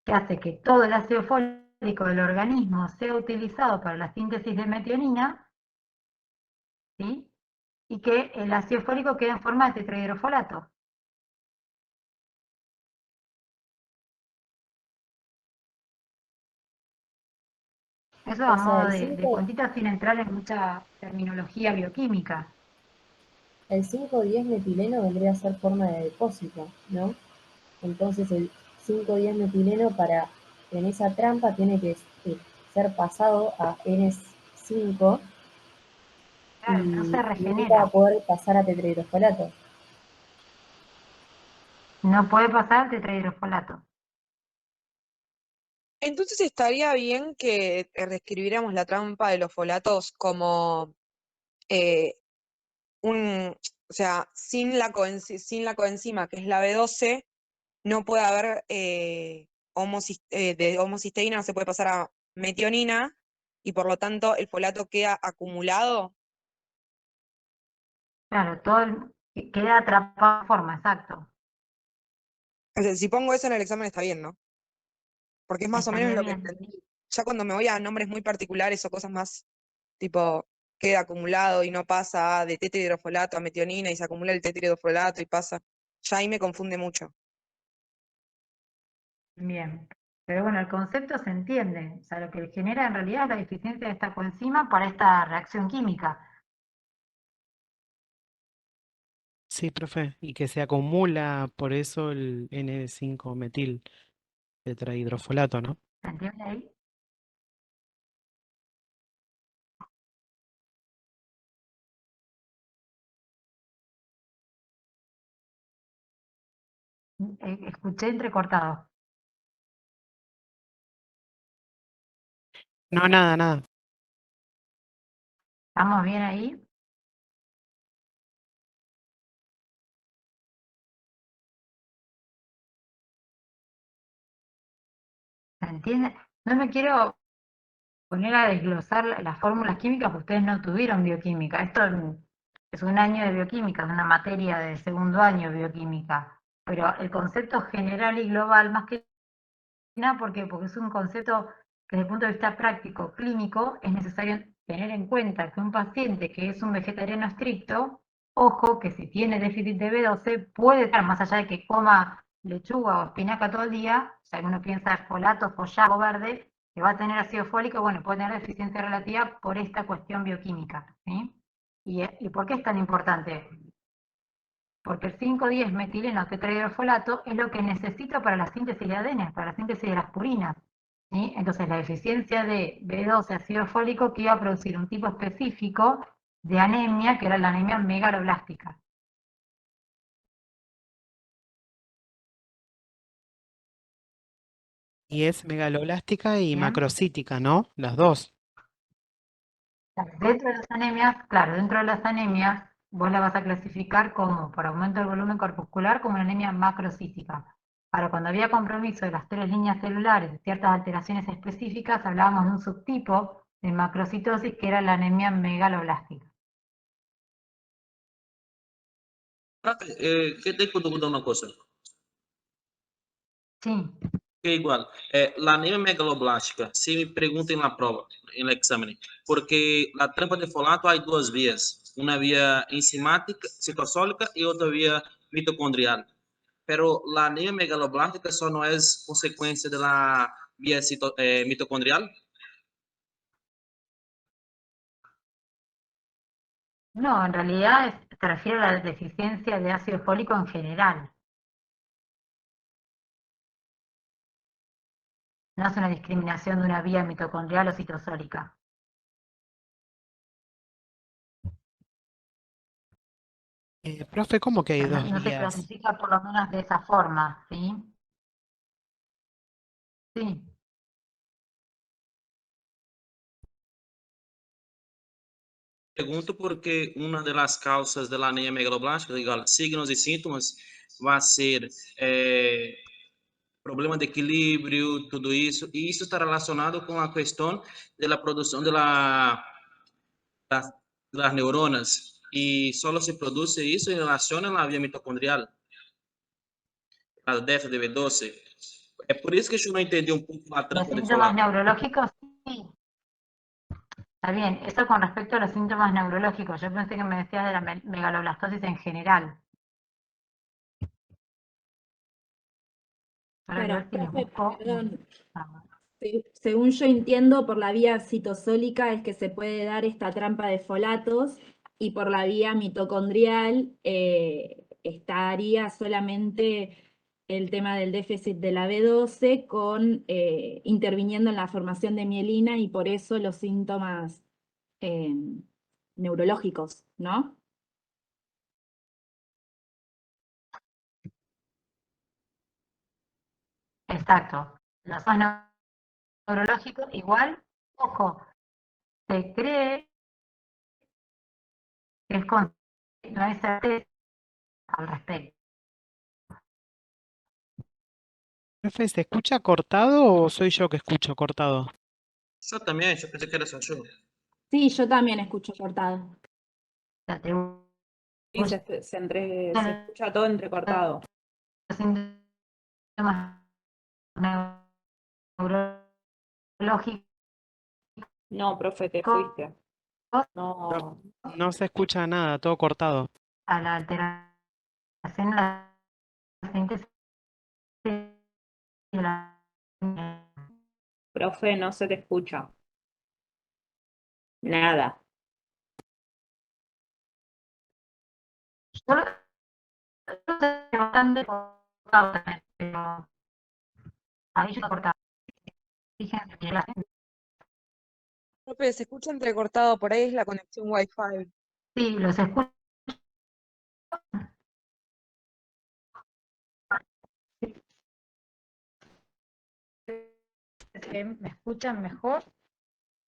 que hace que todo el ácido fólico del organismo sea utilizado para la síntesis de metionina, ¿sí? Y que el ácido fólico quede en forma de tetrahidrofolato. Eso a O sea, modo el de 5, cuentita sin entrar en mucha terminología bioquímica. el 5,10-metileno vendría a ser forma de depósito, ¿no? Entonces el 5,10-metileno en esa trampa tiene que ser pasado a N5 Claro, no se y nunca va a regenera. poder pasar a tetrahidrofolato. No puede pasar al tetrahidrofolato. Entonces estaría bien que describiéramos la trampa de los folatos como eh, o sea, sin la coenzima que es la B12, no puede haber de homocisteína, no se puede pasar a metionina, y por lo tanto el folato queda acumulado. Claro, queda atrapado en forma, exacto. O sea, si pongo eso en el examen está bien, ¿no? Porque es más o menos Estaría lo que bien. entendí. Ya cuando me voy a nombres muy particulares o cosas más tipo queda acumulado y no pasa de tetrahidrofolato a metionina y se acumula el tetrahidrofolato y pasa, ya ahí me confunde mucho. Bien. Pero bueno, el concepto se entiende. O sea, lo que genera en realidad es la deficiencia de esta coenzima para esta reacción química. Sí, profe, y que se acumula por eso el N5-metil tetrahidrofolato, ¿no? ¿Se entiende ahí? Escuché entrecortado. No, nada, nada. ¿Estamos bien ahí? ¿Se entiende? No me quiero poner a desglosar las fórmulas químicas porque ustedes no tuvieron bioquímica. Esto es un año de bioquímica, es una materia de segundo año de bioquímica. Pero el concepto general y global, más que nada, ¿por qué? Porque es un concepto que desde el punto de vista práctico, clínico, es necesario tener en cuenta que un paciente que es un vegetariano estricto, ojo, que si tiene déficit de B12, puede estar, más allá de que coma lechuga o espinaca todo el día, o sea, uno piensa folato, follaje verde, que va a tener ácido fólico, bueno, puede tener deficiencia relativa por esta cuestión bioquímica, ¿sí? ¿Y por qué es tan importante? Porque el 5,10-metileno tetrahidrofolato es lo que necesito para la síntesis de ADN, para la síntesis de las purinas, ¿sí? Entonces la deficiencia de B12 ácido fólico que iba a producir un tipo específico de anemia, que era la anemia megaloblástica. Y es megaloblástica y ¿Bien? macrocítica, ¿no? Las dos. Dentro de las anemias, claro, dentro de las anemias, vos la vas a clasificar como, por aumento del volumen corpuscular, como una anemia macrocítica. Ahora, cuando había compromiso de las 3 líneas celulares de ciertas alteraciones específicas, hablábamos de un subtipo de macrocitosis que era la anemia megaloblástica. Que te perguntar uma coisa. Sí. Que igual, la anemia megaloblástica, se me perguntam na prova, no exame, porque na trampa de folato há duas vias, uma via enzimática, citosólica e outra via mitocondrial. Pero la anemia megaloblástica só não é consequência da via mitocondrial? No, en realidad se refiere a la deficiencia de ácido fólico en general. No es una discriminación de una vía mitocondrial o citosólica. Profe, ¿cómo que hay No, dos no se vías? clasifica por lo menos de esa forma, ¿sí? Sí. Pergunto porque uma das causas da anemia megaloblástica, igual, signos e sintomas, vai ser problema de equilibrio, todo eso, y eso está relacionado con la cuestión de la producción de las neuronas, y solo se produce eso en relación a la vía mitocondrial, la DFDB12. Es por eso que yo no entendí un poco la Los trampa de síntomas folato. neurológicos, sí. Está bien, eso con respecto a los síntomas neurológicos. Yo pensé que me decías de la megaloblastosis en general. Para Claro, ver si les profe, busco. perdón. Según yo entiendo, por la vía citosólica es que se puede dar esta trampa de folatos y por la vía mitocondrial estaría solamente el tema del déficit de la B12 interviniendo en la formación de mielina y por eso los síntomas eh, neurológicos, ¿no? Exacto. Los neurológicos, igual, ojo, se cree que es no hay certeza al respecto. Profe, ¿se escucha cortado o soy yo que escucho cortado? Yo también, yo pensé que era yo. Sí, yo también escucho cortado. Sí, se escucha todo entrecortado. Los síntomas neurológicos No, profe, te fuiste. No, No se escucha nada, todo cortado. a la alteración en la síntesis de la profe, no se te escucha. Nada. Solo bastante cortado también, pero ahí yo cortaba. Fíjense que Profe, se escucha entrecortado, por ahí es la conexión Wi-Fi. sí, los escucho. ¿Me escuchan mejor?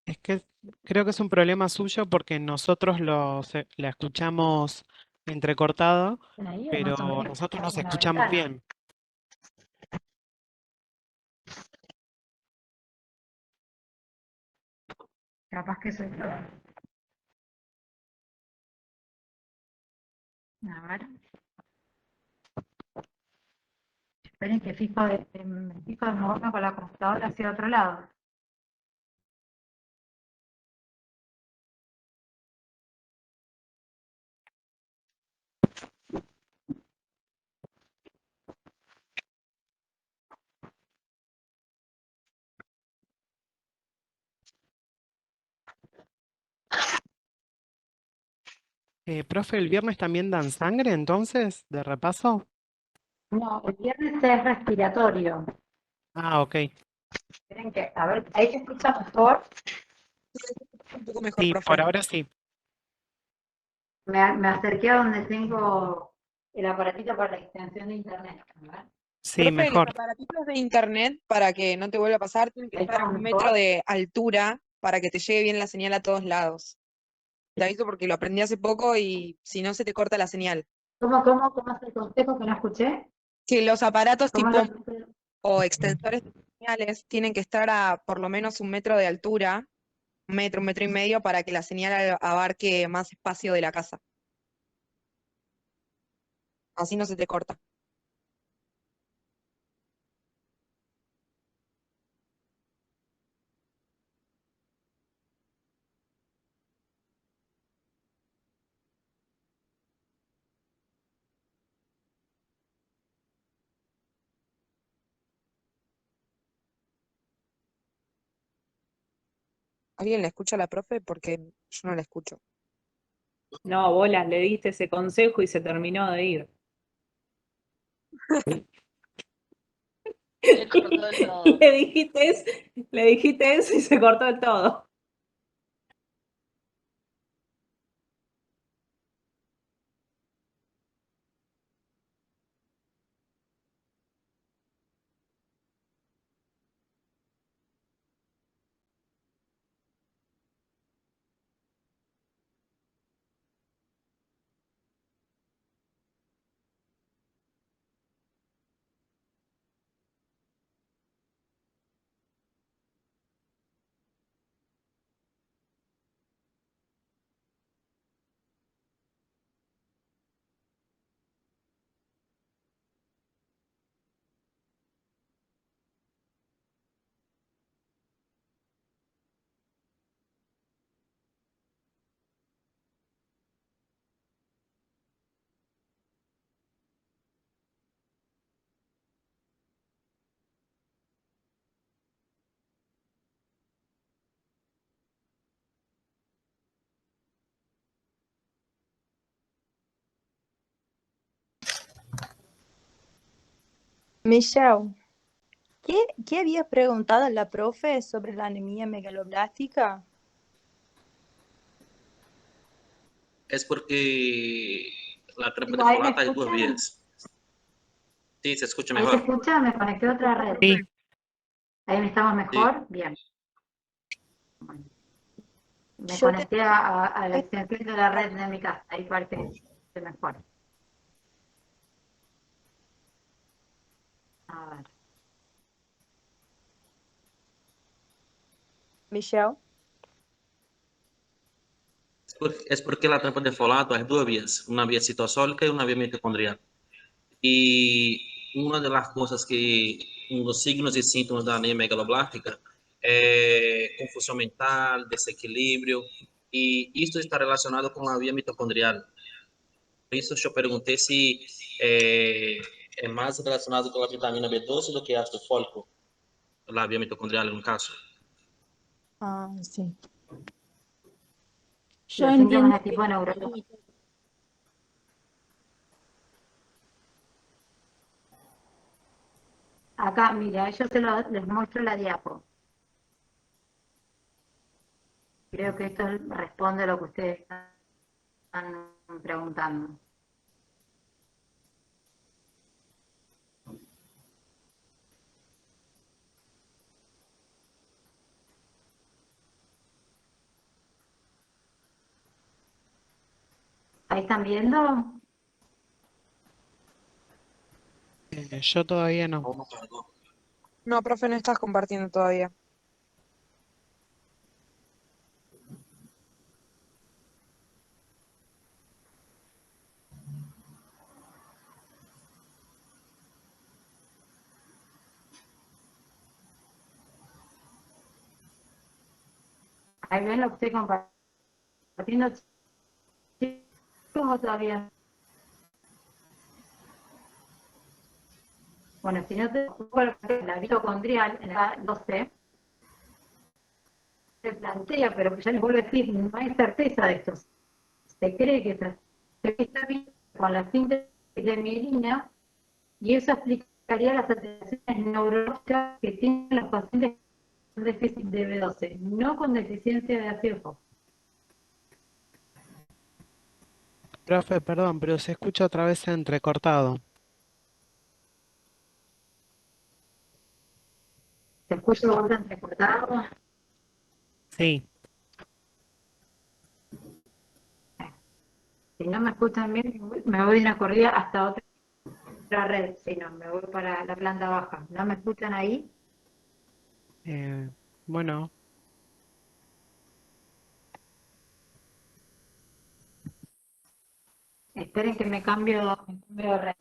Es que creo que es un problema suyo porque nosotros la escuchamos entrecortado, ¿Ahí o pero más o menos? nosotros nos En la escuchamos ventana. bien. Capaz que soy yo. A ver. Esperen que me fijo de moverme con la computadora hacia otro lado. Profe, ¿el viernes también dan sangre entonces, de repaso? No, el viernes es respiratorio. Ah, ok. Esperen que, a ver, ahí se escucha mejor. Un poco mejor, Sí, profe. por ahora sí. Me acerqué a donde tengo el aparatito para la extensión de internet. A ver. Sí, Profe, los mejor. aparatitos de internet, para que no te vuelva a pasar, tienen que Ahí estar a está 1 metro mejor. de altura para que te llegue bien la señal a todos lados. Te aviso porque lo aprendí hace poco y si no se te corta la señal. ¿Cómo es el consejo que no escuché? Que los aparatos ¿Cómo tipo lo o extensores de señales tienen que estar a por lo menos 1 metro de altura, 1 metro, 1 metro y medio, para que la señal abarque más espacio de la casa. Así no se te corta. ¿Alguien le escucha a la profe? Porque yo no la escucho. No, bolas, le diste ese consejo y se terminó de ir. Se cortó del todo. Le dijiste eso y se cortó del todo. Michelle, ¿qué había preguntado la profe sobre la anemia megaloblástica? Es porque la trampa de ¿Ahí me folate hay dos escuchan? vías. Sí, se escucha ¿Ahí se mejor. escucha? Me conecté a otra red. Sí, ¿Ahí me estamos Sí. mejor? Bien. Me Yo te- conecté a la extensión de la red de mi casa. Ahí parece mejor. A ver. Michelle, Es porque la trampa de folato hay dos vías, una vía citosólica y una vía mitocondrial. Y una de las cosas que, los signos y síntomas da anemia megaloblástica é confusão mental, desequilíbrio, e isso está relacionado com a via mitocondrial. Por isso, eu perguntei se é mais relacionado com a vitamina B12 do que ácido fólico, a via mitocondrial, no caso. sí. Yo Los síntomas entiendo de tipo neurológico. Acá, mira, yo les muestro la diapo. Creo que esto responde a lo que ustedes están preguntando. ¿Ahí están viendo? yo todavía no. No, profe, no estás compartiendo todavía. ¿Ahí ven lo que estoy compartiendo, chicos, o todavía? Bueno, si no te la mitocondrial, en la 12, se plantea, pero ya les vuelvo a decir, no hay certeza de esto. Se cree que está bien con la síntesis de mielina y eso explicaría las alteraciones neurológicas que tienen los pacientes con déficit de B12, no con deficiencia de ácido fólico. Profe, perdón, pero se escucha otra vez entrecortado. ¿Se escucha el orden entrecortado? Sí, Si no me escuchan bien, me voy de una corrida hasta otra red. Si no, me voy para la planta baja. ¿No me escuchan ahí? bueno, Esperen que me cambio de red.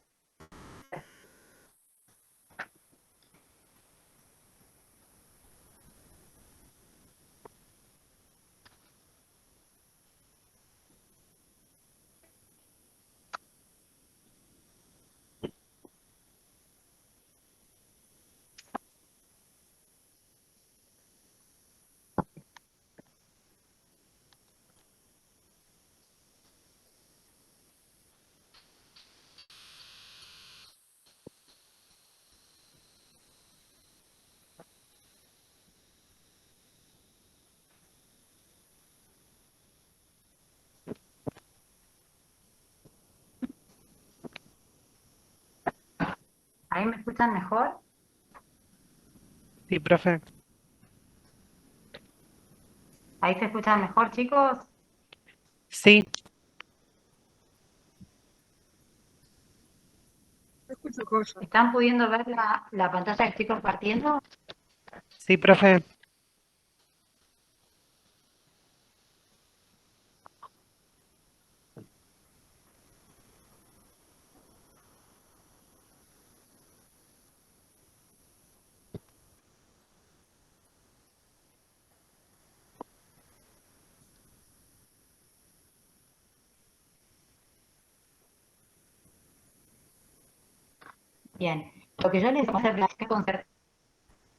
¿Ahí me escuchan mejor? sí, profe. ¿Ahí se escuchan mejor, chicos? Sí, ¿Están pudiendo ver la pantalla que estoy compartiendo? sí, profe. Bien. Lo que yo les voy a hacer con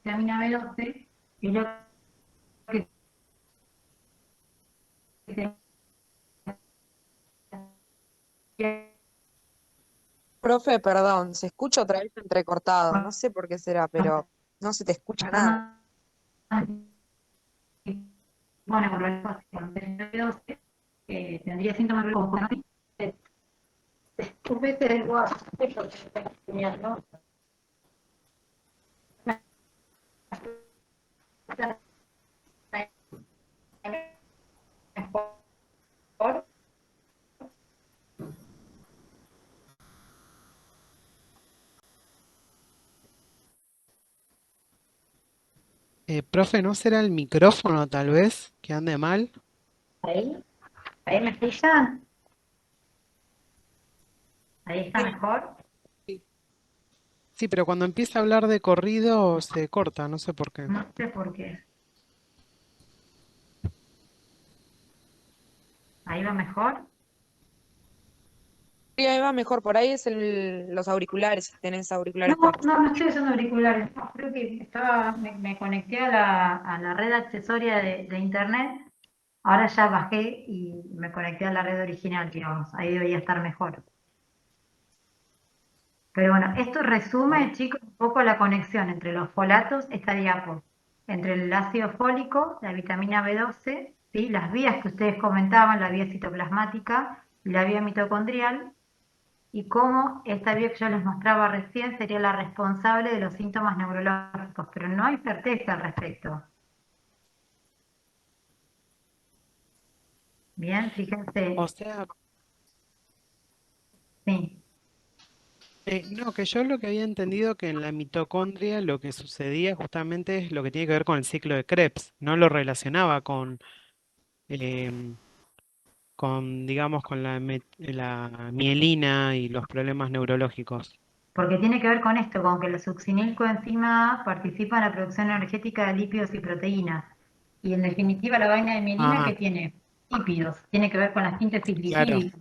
vitamina B12 es lo que Profe, perdón, se escucha otra vez entrecortado. No sé por qué será, pero no se te escucha nada. Bueno, por lo menos tendría síntomas como chupete del guapo, ¿no? Profe, ¿no será el micrófono tal vez que ande mal? Ahí me escuchan, ahí está mejor. Sí, pero cuando empieza a hablar de corrido se corta, no sé por qué. No sé por qué. Ahí va mejor. Sí, ahí va mejor, por ahí es los auriculares, si tenés auriculares puestos. No estoy usando auriculares. No, creo que me conecté a la red accesoria de internet. Ahora ya bajé y me conecté a la red original, digamos. Ahí debería estar mejor. Pero bueno, esto resume, chicos, un poco la conexión entre los folatos, esta diapo, entre el ácido fólico, la vitamina B12, ¿sí? Las vías que ustedes comentaban, la vía citoplasmática y la vía mitocondrial, y cómo esta vía que yo les mostraba recién sería la responsable de los síntomas neurológicos, pero no hay certeza al respecto. Bien, fíjense. O sea, Sí. no, que yo lo que había entendido que en la mitocondria lo que sucedía justamente es lo que tiene que ver con el ciclo de Krebs. No lo relacionaba em, digamos, con la mielina y los problemas neurológicos. Porque tiene que ver con esto, con que la succinilcoenzima A participa en la producción energética de lípidos y proteínas. Y en definitiva la vaina de mielina que tiene lípidos, tiene que ver con la síntesis Claro. lipídica.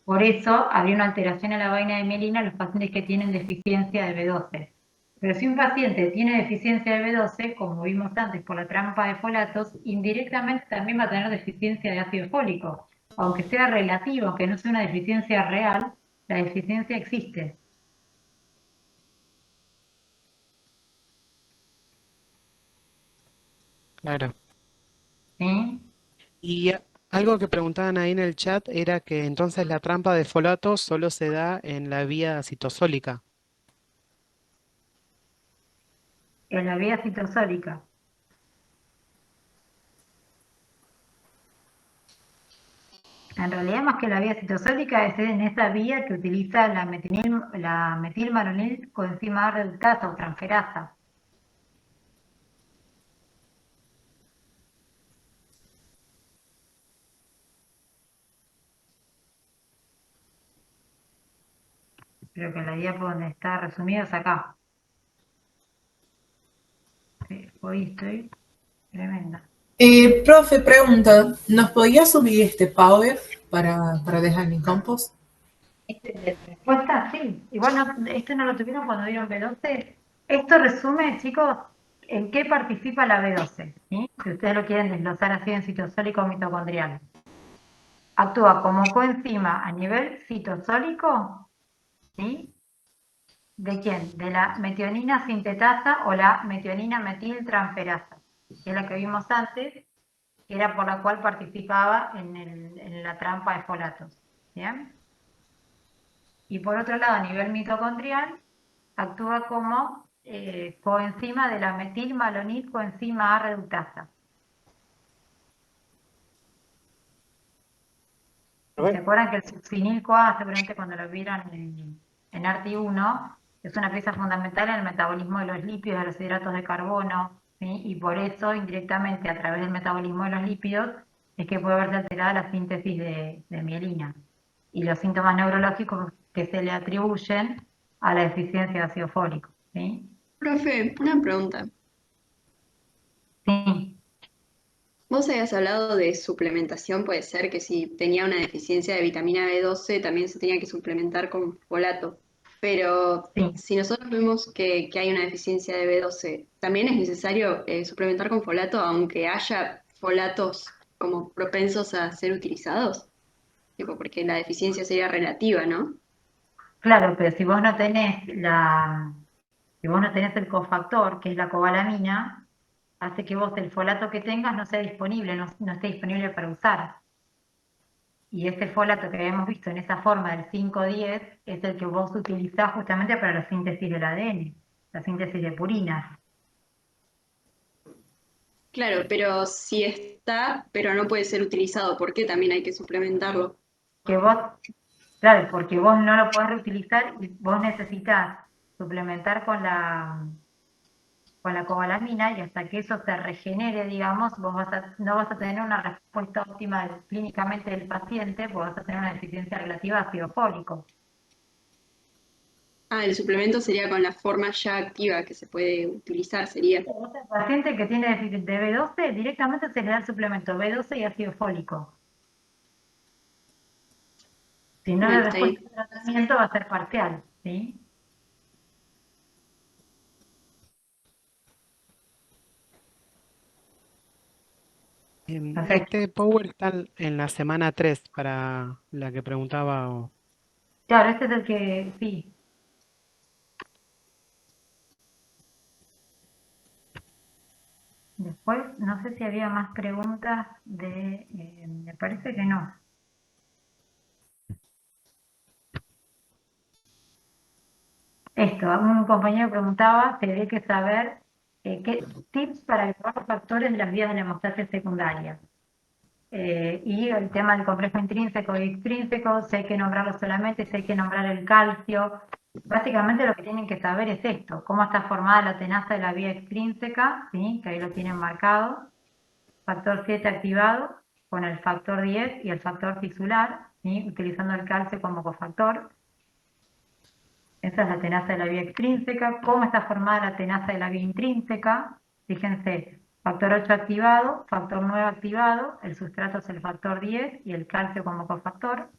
Por eso habría una alteración en la vaina de mielina en los pacientes que tienen deficiencia de B12. Pero si un paciente tiene deficiencia de B12, como vimos antes por la trampa de folatos, indirectamente también va a tener deficiencia de ácido fólico. Aunque sea relativo, aunque no sea una deficiencia real, la deficiencia existe. Claro. ¿Sí? Y algo que preguntaban ahí en el chat era que entonces la trampa de folato solo se da en la vía citosólica. En la vía citosólica. En realidad, más que la vía citosólica, es en esa vía que utiliza la metilmaronil coenzima A reductasa o transferasa. Creo que la diapo donde está resumido es acá. Sí, hoy estoy tremenda. Profe, pregunta, ¿nos podía subir este Power para dejar en Compost? Respuesta, sí. Igual esto no lo tuvieron cuando dieron B12. Esto resume, chicos, en qué participa la B12. ¿Sí? Si ustedes lo quieren desglosar así en citosólico o mitocondrial. Actúa como coenzima a nivel citosólico, ¿sí? ¿De quién? De la metionina sintetasa o la metionina metiltransferasa, que es la que vimos antes, que era por la cual participaba en la trampa de folatos. ¿Bien? Y por otro lado, a nivel mitocondrial, actúa como coenzima de la metilmalonil coenzima A reductasa. ¿Se acuerdan que el succinil-CoA, seguramente cuando lo vieron en ARTI 1, es una pieza fundamental en el metabolismo de los lípidos, de los hidratos de carbono, ¿sí? Y por eso, indirectamente, a través del metabolismo de los lípidos, es que puede verse alterada la síntesis de mielina. Y los síntomas neurológicos que se le atribuyen a la deficiencia de ácido fólico, ¿sí? Profe, una pregunta. Sí. Vos habías hablado de suplementación, puede ser que si tenía una deficiencia de vitamina B12 también se tenía que suplementar con folato. Pero si nosotros vemos que hay una deficiencia de B12, ¿también es necesario suplementar con folato aunque haya folatos como propensos a ser utilizados? Tipo, porque la deficiencia sería relativa, ¿no? Claro, pero si vos no tenés el cofactor, que es la cobalamina, hace que vos el folato que tengas no sea disponible, no esté disponible para usar. Y ese folato que habíamos visto en esa forma del 5,10 es el que vos utilizás justamente para la síntesis del ADN, la síntesis de purinas. Claro, pero si está, pero no puede ser utilizado, ¿por qué también hay que suplementarlo? Claro, porque vos no lo podés reutilizar y vos necesitas suplementar con la cobalamina, y hasta que eso se regenere, digamos, no vas a tener una respuesta óptima clínicamente del paciente, vos vas a tener una deficiencia relativa de ácido fólico. Ah, el suplemento sería con la forma ya activa que se puede utilizar, sería. El paciente que tiene déficit de B12, directamente se le da el suplemento B12 y ácido fólico. Si no, la Bueno, está ahí. respuesta al tratamiento va a ser parcial, ¿sí? Perfecto. Este Power está en la semana 3 para la que preguntaba. Claro, este es el que, sí. Después, no sé si había más preguntas me parece que no. Esto, un compañero preguntaba si había que saber qué tips para evaluar los factores de las vías de la hemostasia secundaria. Y el tema del complejo intrínseco y extrínseco, si hay que nombrarlo solamente, si hay que nombrar el calcio. Básicamente lo que tienen que saber es esto, cómo está formada la tenaza de la vía extrínseca, ¿sí? Que ahí lo tienen marcado, factor 7 activado con el factor 10 y el factor tisular, ¿sí? Utilizando el calcio como cofactor. Esa es la tenaza de la vía extrínseca. ¿Cómo está formada la tenaza de la vía intrínseca? Fíjense, factor 8 activado, factor 9 activado, el sustrato es el factor 10 y el calcio como cofactor.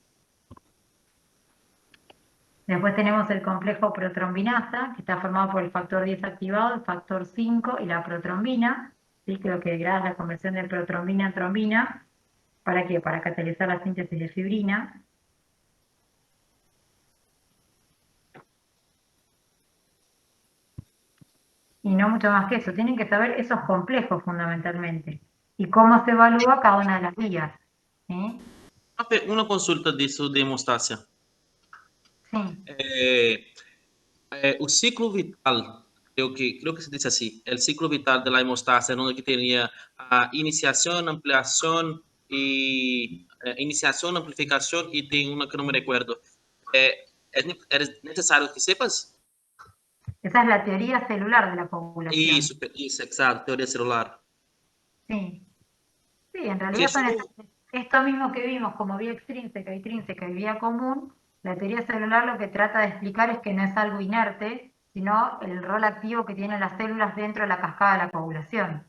Después tenemos el complejo protrombinasa, que está formado por el factor 10 activado, el factor 5 y la protrombina, ¿sí? Que lo que degrada es la conversión de protrombina en trombina. ¿Para qué? Para catalizar la síntesis de fibrina. Y no mucho más que eso, tienen que saber esos complejos fundamentalmente y cómo se evalúa cada una de las vías. ¿Sí? Una consulta disso de hemostasia. Sí. O ciclo vital, creo que se dice así, el ciclo vital de la hemostasia, donde que tenía iniciación, ampliación y iniciación, amplificación y tiene una que no me recuerdo. ¿Es necesario que sepas? Esa es la teoría celular de la población. Isso, exacto, teoría celular. Sí, sí, en realidad son esto mismo que vimos como vía extrínseca, intrínseca y vía común. La teoría celular lo que trata de explicar es que no es algo inerte, sino el rol activo que tienen las células dentro de la cascada de la coagulación.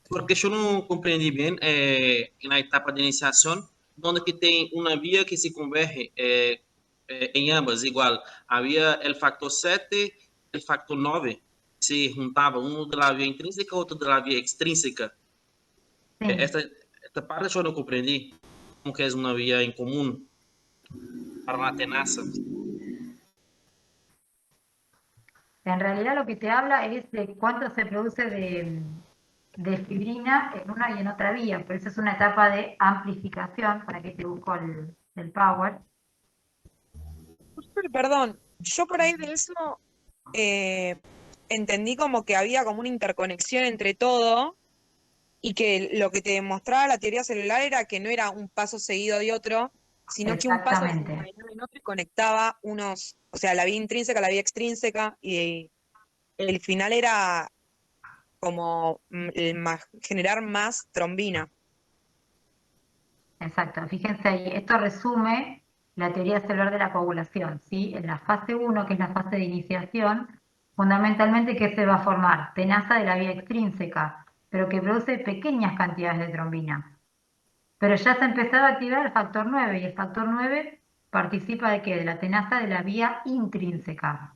Porque yo no comprendí bien en la etapa de iniciación, donde que tem una vía que se converge en ambas, igual. Había el factor 7, el factor 9, se juntaba uno de la vía intrínseca, otro de la vía extrínseca. Sí. Esta parte yo no comprendí, como que es una vía en común para la tenaza. En realidad lo que te habla es de cuánto se produce de fibrina en una y en otra vía, pero eso es una etapa de amplificación, para que te busco el power. Perdón, yo por ahí de eso entendí como que había como una interconexión entre todo y que lo que te demostraba la teoría celular era que no era un paso seguido de otro, sino que un paso desencadenaba en otro y conectaba unos, o sea, la vía intrínseca, la vía extrínseca, y el final era como generar más trombina. Exacto, fíjense ahí, esto resume la teoría celular de la coagulación, ¿sí? En la fase 1, que es la fase de iniciación, fundamentalmente, ¿qué se va a formar? Tenaza de la vía extrínseca, pero que produce pequeñas cantidades de trombina. Pero ya se ha empezado a activar el factor 9, y el factor 9 participa de ¿qué? De la tenaza de la vía intrínseca.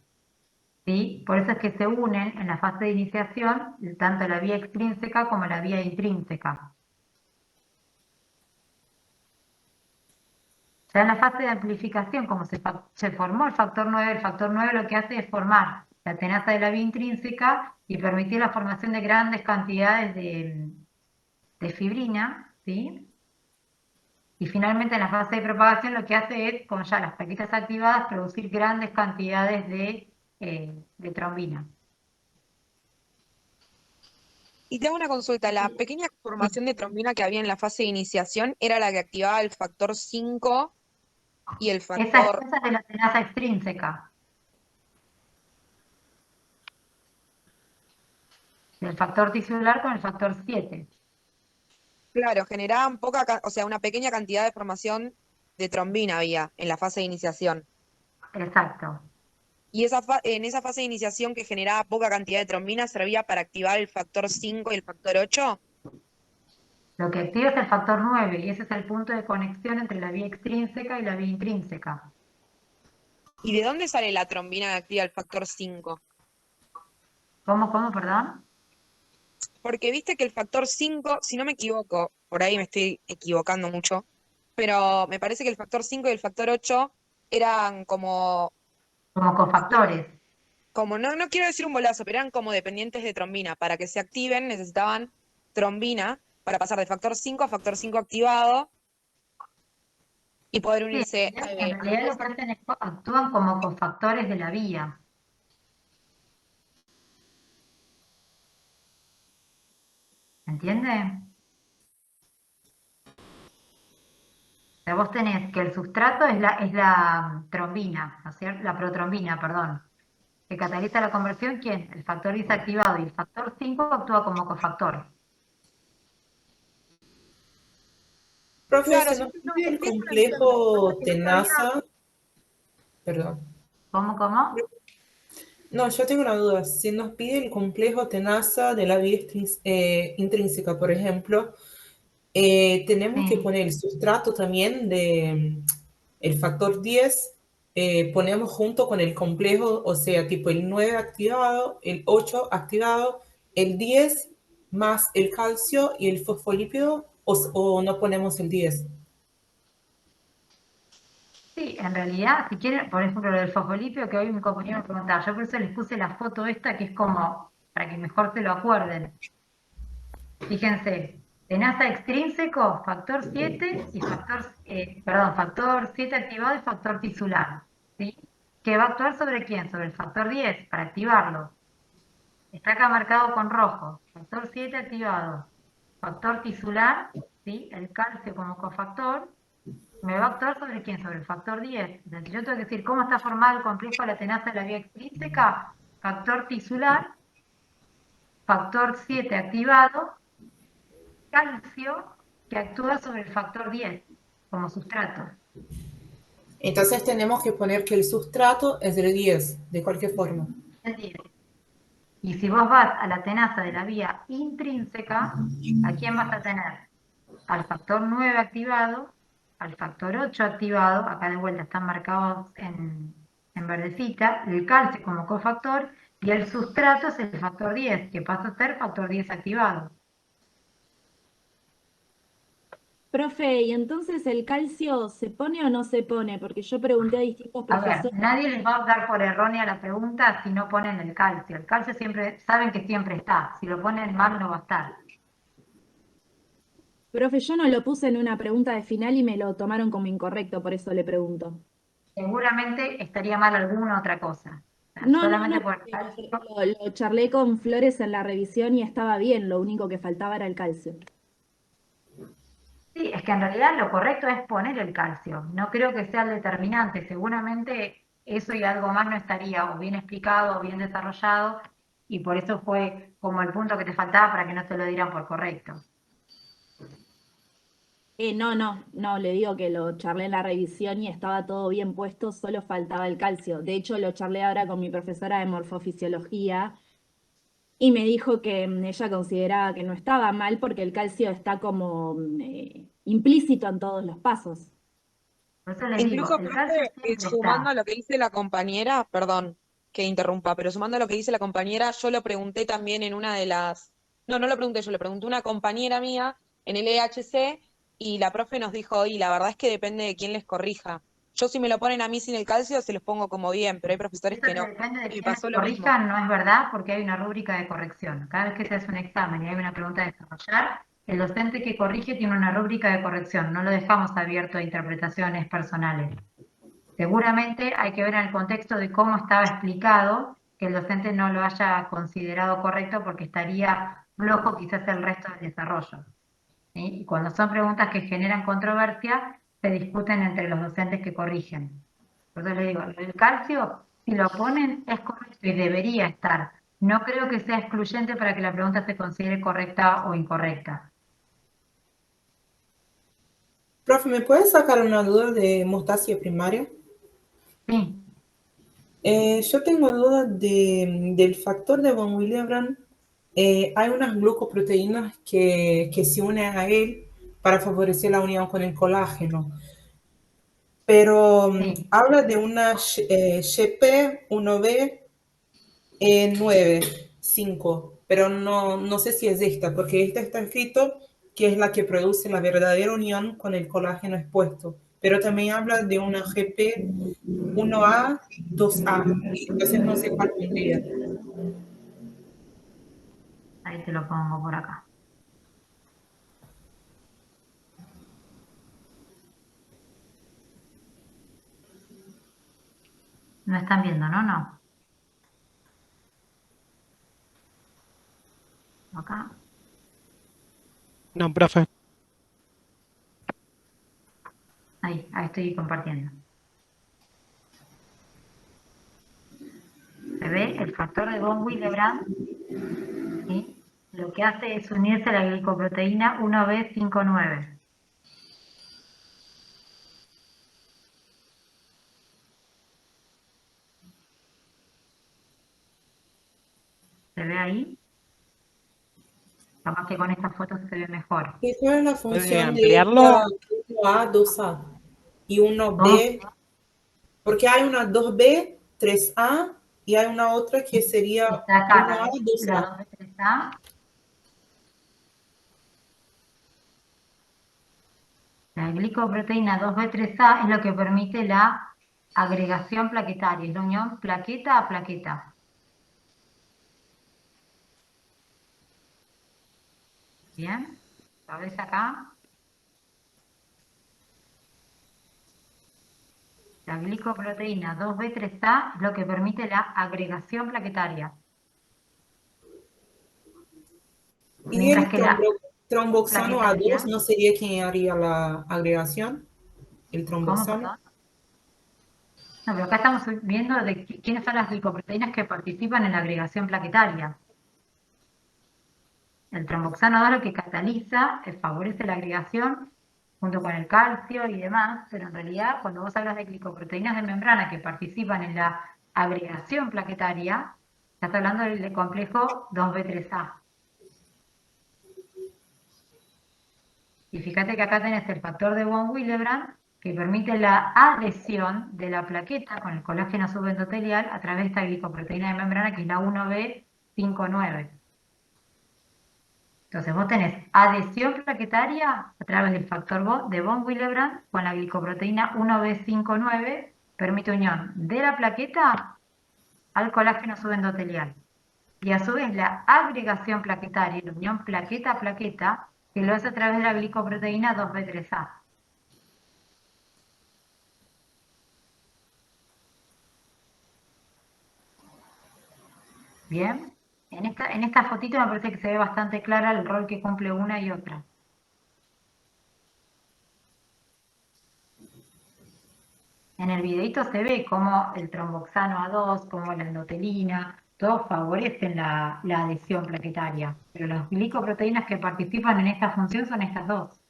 ¿Sí? Por eso es que se unen en la fase de iniciación tanto la vía extrínseca como la vía intrínseca. Ya en la fase de amplificación, como se formó el factor 9 lo que hace es formar la tenaza de la vía intrínseca y permitir la formación de grandes cantidades de fibrina, ¿sí? Y finalmente en la fase de propagación lo que hace es, con ya las plaquitas activadas, producir grandes cantidades de trombina. Y te hago una consulta, la pequeña formación de trombina que había en la fase de iniciación era la que activaba el factor 5 y el factor... Esa es de la tenaza extrínseca. Del factor tisular con el factor 7. Claro, generaban o sea, una pequeña cantidad de formación de trombina había en la fase de iniciación. Exacto. Y en esa fase de iniciación que generaba poca cantidad de trombina servía para activar el factor 5 y el factor 8. Lo que activa es el factor 9 y ese es el punto de conexión entre la vía extrínseca y la vía intrínseca. ¿Y de dónde sale la trombina que activa el factor 5? ¿Cómo, perdón? Porque viste que el factor 5, si no me equivoco, por ahí me estoy equivocando mucho, pero me parece que el factor 5 y el factor 8 eran como cofactores. No quiero decir un bolazo, pero eran como dependientes de trombina. Para que se activen necesitaban trombina para pasar de factor 5 a factor 5 activado y poder unirse. En realidad lo que hacen es actúan como cofactores de la vía. ¿Entiende? O sea, vos tenés que el sustrato es la trombina, ¿no es cierto? La protrombina, perdón. Que cataliza la conversión, ¿quién? El factor 10 activado y el factor 5 actúa como cofactor. Profe, Claro, ¿se nos pide el complejo tenaza? Perdón. ¿Cómo? No, yo tengo una duda. Si nos pide el complejo tenaza de la vía intrínseca, por ejemplo, tenemos que poner el sustrato también de el factor 10, ponemos junto con el complejo, o sea, tipo el 9 activado, el 8 activado, el 10 más el calcio y el fosfolípido, o no ponemos el 10. Sí, en realidad, si quieren, por ejemplo, lo del fosfolipio que hoy mi compañero me preguntaba, yo por eso les puse la foto esta que es como, para que mejor se lo acuerden. Fíjense, tenaza extrínseco, factor 7 y factor 7 activado y factor tisular, ¿sí? ¿Que va a actuar sobre quién? Sobre el factor 10, para activarlo. Está acá marcado con rojo, factor 7 activado, factor tisular, ¿sí? El calcio como cofactor, ¿me va a actuar sobre quién? Sobre el factor 10. Entonces yo tengo que decir cómo está formado el complejo de la tenaza de la vía extrínseca, factor tisular, factor 7 activado, calcio que actúa sobre el factor 10 como sustrato. Entonces tenemos que poner que el sustrato es del 10, de cualquier forma. El 10. Y si vos vas a la tenaza de la vía intrínseca, ¿a quién vas a tener? Al factor 9 activado, al factor 8 activado, acá de vuelta están marcados en verdecita, el calcio como cofactor, y el sustrato es el factor 10, que pasa a ser factor 10 activado. Profe, ¿y entonces el calcio se pone o no se pone? Porque yo pregunté a distintos A ver, profesores. nadie les va a dar por errónea la pregunta si no ponen el calcio. El calcio siempre, saben que siempre está. Si lo ponen mal no va a estar. Profe, yo no lo puse en una pregunta de final y me lo tomaron como incorrecto, por eso le pregunto. Seguramente estaría mal alguna otra cosa. No, solamente por porque lo charlé con Flores en la revisión y estaba bien, lo único que faltaba era el calcio. Sí, es que en realidad lo correcto es poner el calcio. No creo que sea el determinante. Seguramente eso y algo más no estaría o bien explicado o bien desarrollado y por eso fue como el punto que te faltaba para que no te lo dieran por correcto. No, le digo que lo charlé en la revisión y estaba todo bien puesto, solo faltaba el calcio. De hecho, lo charlé ahora con mi profesora de morfofisiología y me dijo que ella consideraba que no estaba mal porque el calcio está como implícito en todos los pasos. Por eso les digo, Incluso, el calcio profe, siempre sumando está. a lo que dice la compañera, perdón que interrumpa, pero sumando a lo que dice la compañera, yo lo pregunté también en una de las... No lo pregunté yo, le pregunté a una compañera mía en el EHC y la profe nos dijo, y la verdad es que depende de quién les corrija. Yo si me lo ponen a mí sin el calcio, se los pongo como bien, pero hay profesores Eso que que no. depende de Y quién pasó les lo mismo. corrijan, no es verdad, porque hay una rúbrica de corrección. Cada vez que se hace un examen y hay una pregunta a desarrollar, el docente que corrige tiene una rúbrica de corrección, no lo dejamos abierto a interpretaciones personales. Seguramente hay que ver en el contexto de cómo estaba explicado que el docente no lo haya considerado correcto porque estaría flojo quizás el resto del desarrollo. ¿Sí? Y cuando son preguntas que generan controversia, se discuten entre los docentes que corrigen. Por eso le digo, el calcio, si lo ponen, es correcto y debería estar. No creo que sea excluyente para que la pregunta se considere correcta o incorrecta. Profe, ¿me puedes sacar una duda de hemostasia primaria? Sí. Yo tengo dudas del factor de von Willebrand. Hay unas glucoproteínas que se unen a él para favorecer la unión con el colágeno. Pero habla de una GP1B9, 5, pero no sé si es esta, porque esta está escrito que es la que produce la verdadera unión con el colágeno expuesto, pero también habla de una GP1A, 2A, entonces no sé cuál tendría. Ahí te lo pongo por acá. No están viendo, ¿no? No. Acá. No, profe. Ahí estoy compartiendo. Se ve el factor de von Willebrand, ¿sí? Lo que hace es unirse a la glicoproteína 1B59. ¿Se ve ahí? Capaz que con estas fotos se ve mejor. ¿Y cuál es la ¿Puede función de ampliarlo? esta 1A, 2A y 1B? Porque hay una 2B, 3A y hay una otra que sería Está acá 1A, 2A. la 2B3A. La glicoproteína 2B3A es lo que permite la agregación plaquetaria, es la unión plaqueta a plaqueta. Bien, ¿lo ves acá? La glicoproteína 2B3A es lo que permite la agregación plaquetaria. ¿Y Mientras el que la tromboxano A2 plaquetaria, no sería quien haría la agregación? ¿El ¿cómo, tromboxano? perdón? No, pero acá estamos viendo de quiénes son las glicoproteínas que participan en la agregación plaquetaria. El tromboxano 2 lo que cataliza, favorece la agregación junto con el calcio y demás, pero en realidad cuando vos hablas de glicoproteínas de membrana que participan en la agregación plaquetaria, estás hablando del complejo 2B3A. Y fíjate que acá tenés el factor de von Willebrand que permite la adhesión de la plaqueta con el colágeno subendotelial a través de esta glicoproteína de membrana que es la 1B59. Entonces vos tenés adhesión plaquetaria a través del factor de von Willebrand con la glicoproteína 1B59, permite unión de la plaqueta al colágeno subendotelial. Y a su vez la agregación plaquetaria, la unión plaqueta a plaqueta, que lo hace a través de la glicoproteína 2B3A. Bien, en esta fotito me parece que se ve bastante clara el rol que cumple una y otra. En el videito se ve cómo el tromboxano A2, como la endotelina, todos favorecen la adhesión plaquetaria, pero las glicoproteínas que participan en esta función son estas dos.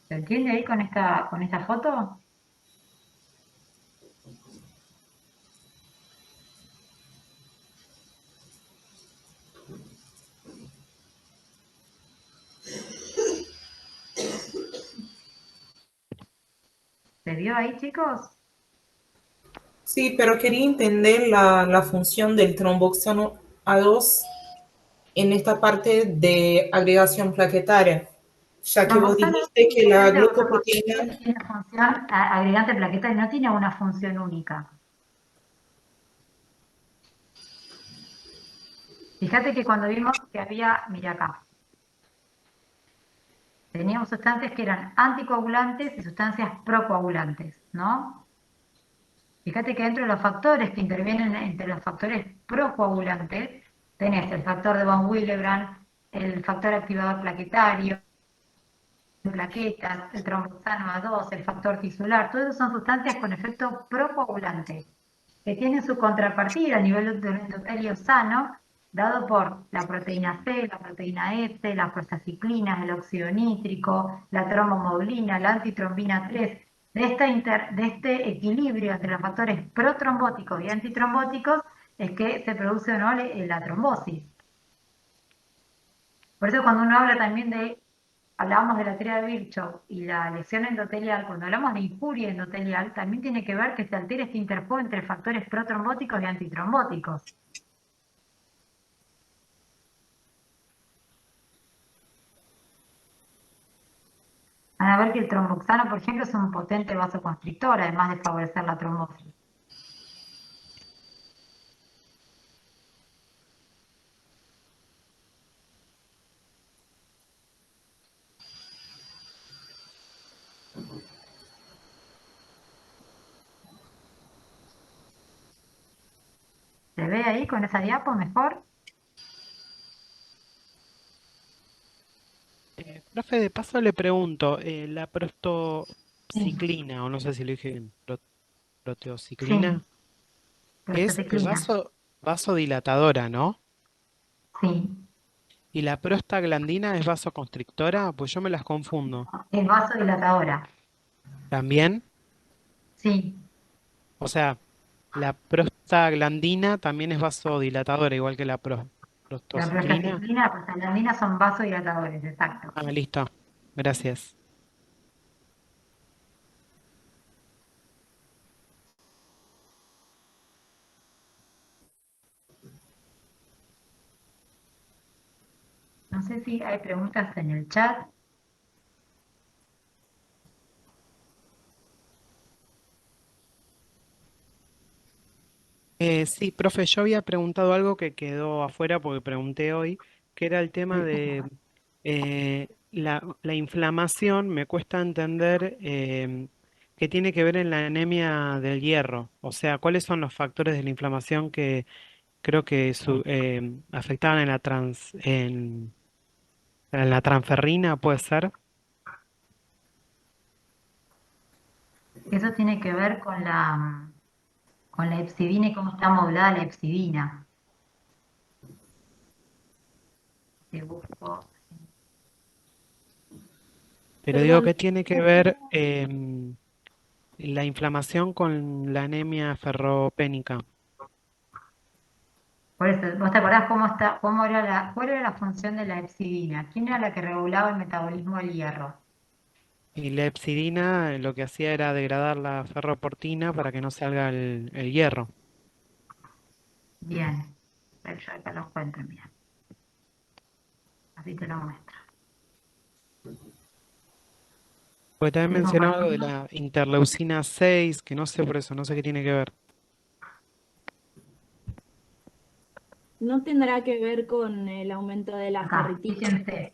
¿Se entiende ahí con esta foto? ¿Se vio ahí, chicos? Sí, pero quería entender la función del tromboxano A2 en esta parte de agregación plaquetaria, ya que vos Tromboxano dijiste que la simplemente glucoproteína... tiene función agregante plaquetario, no tiene una función única. Fíjate que cuando vimos que había, mira acá, teníamos sustancias que eran anticoagulantes y sustancias procoagulantes, ¿no? Fíjate que dentro de los factores que intervienen entre los factores procoagulantes, tenés el factor de von Willebrand, el factor activador plaquetario, plaquetas, el tromboxano A2, el factor tisular, todas son sustancias con efecto procoagulante, que tienen su contrapartida a nivel de un endotelio sano, dado por la proteína C, la proteína S, las prostaciclinas, el óxido nítrico, la trombomodulina, la antitrombina 3. De este equilibrio entre los factores protrombóticos y antitrombóticos es que se produce o no la trombosis. Por eso cuando uno habla también de, hablábamos de la tríada de Virchow y la lesión endotelial, cuando hablamos de injuria endotelial, también tiene que ver que se altera este interflow entre factores protrombóticos y antitrombóticos. Van a ver que el tromboxano, por ejemplo, es un potente vasoconstrictor, además de favorecer la trombosis. ¿Se ve ahí con esa diapo mejor? Profe, de paso le pregunto, la prostociclina, o no sé si lo dije bien, proteociclina, Sí, es prostaciclina. vasodilatadora, ¿no? Sí, ¿Y la prostaglandina es vasoconstrictora? Pues yo me las confundo. es vasodilatadora. ¿También? Sí, O sea, la prostaglandina también es vasodilatadora, igual que la la prostaciclina. prostaciclina y la prostaglandina son vasodilatadores, exacto. Ah, listo. Gracias. No sé si hay preguntas en el chat. Sí, profe, yo había preguntado algo que quedó afuera porque pregunté hoy, que era el tema de la inflamación. Me cuesta entender qué tiene que ver en la anemia del hierro. O sea, ¿cuáles son los factores de la inflamación que creo que afectaban en la transferrina, puede ser? Eso tiene que ver con la hepcidina y cómo está modulada la hepcidina. Te busco. Pero digo, ¿qué tiene que ver la inflamación con la anemia ferropénica? Por eso, ¿vos te acordás cuál era la función de la hepcidina? ¿Quién era la que regulaba el metabolismo del hierro? Y la hepcidina lo que hacía era degradar la ferroportina para que no salga el hierro. Bien, yo acá lo encuentro, mira. Así te lo muestro. Porque también Tengo mencionaba por algo de ejemplo, la interleucina 6, que no sé por eso, no sé qué tiene que ver. No tendrá que ver con el aumento de la acá, ferritina. fíjense.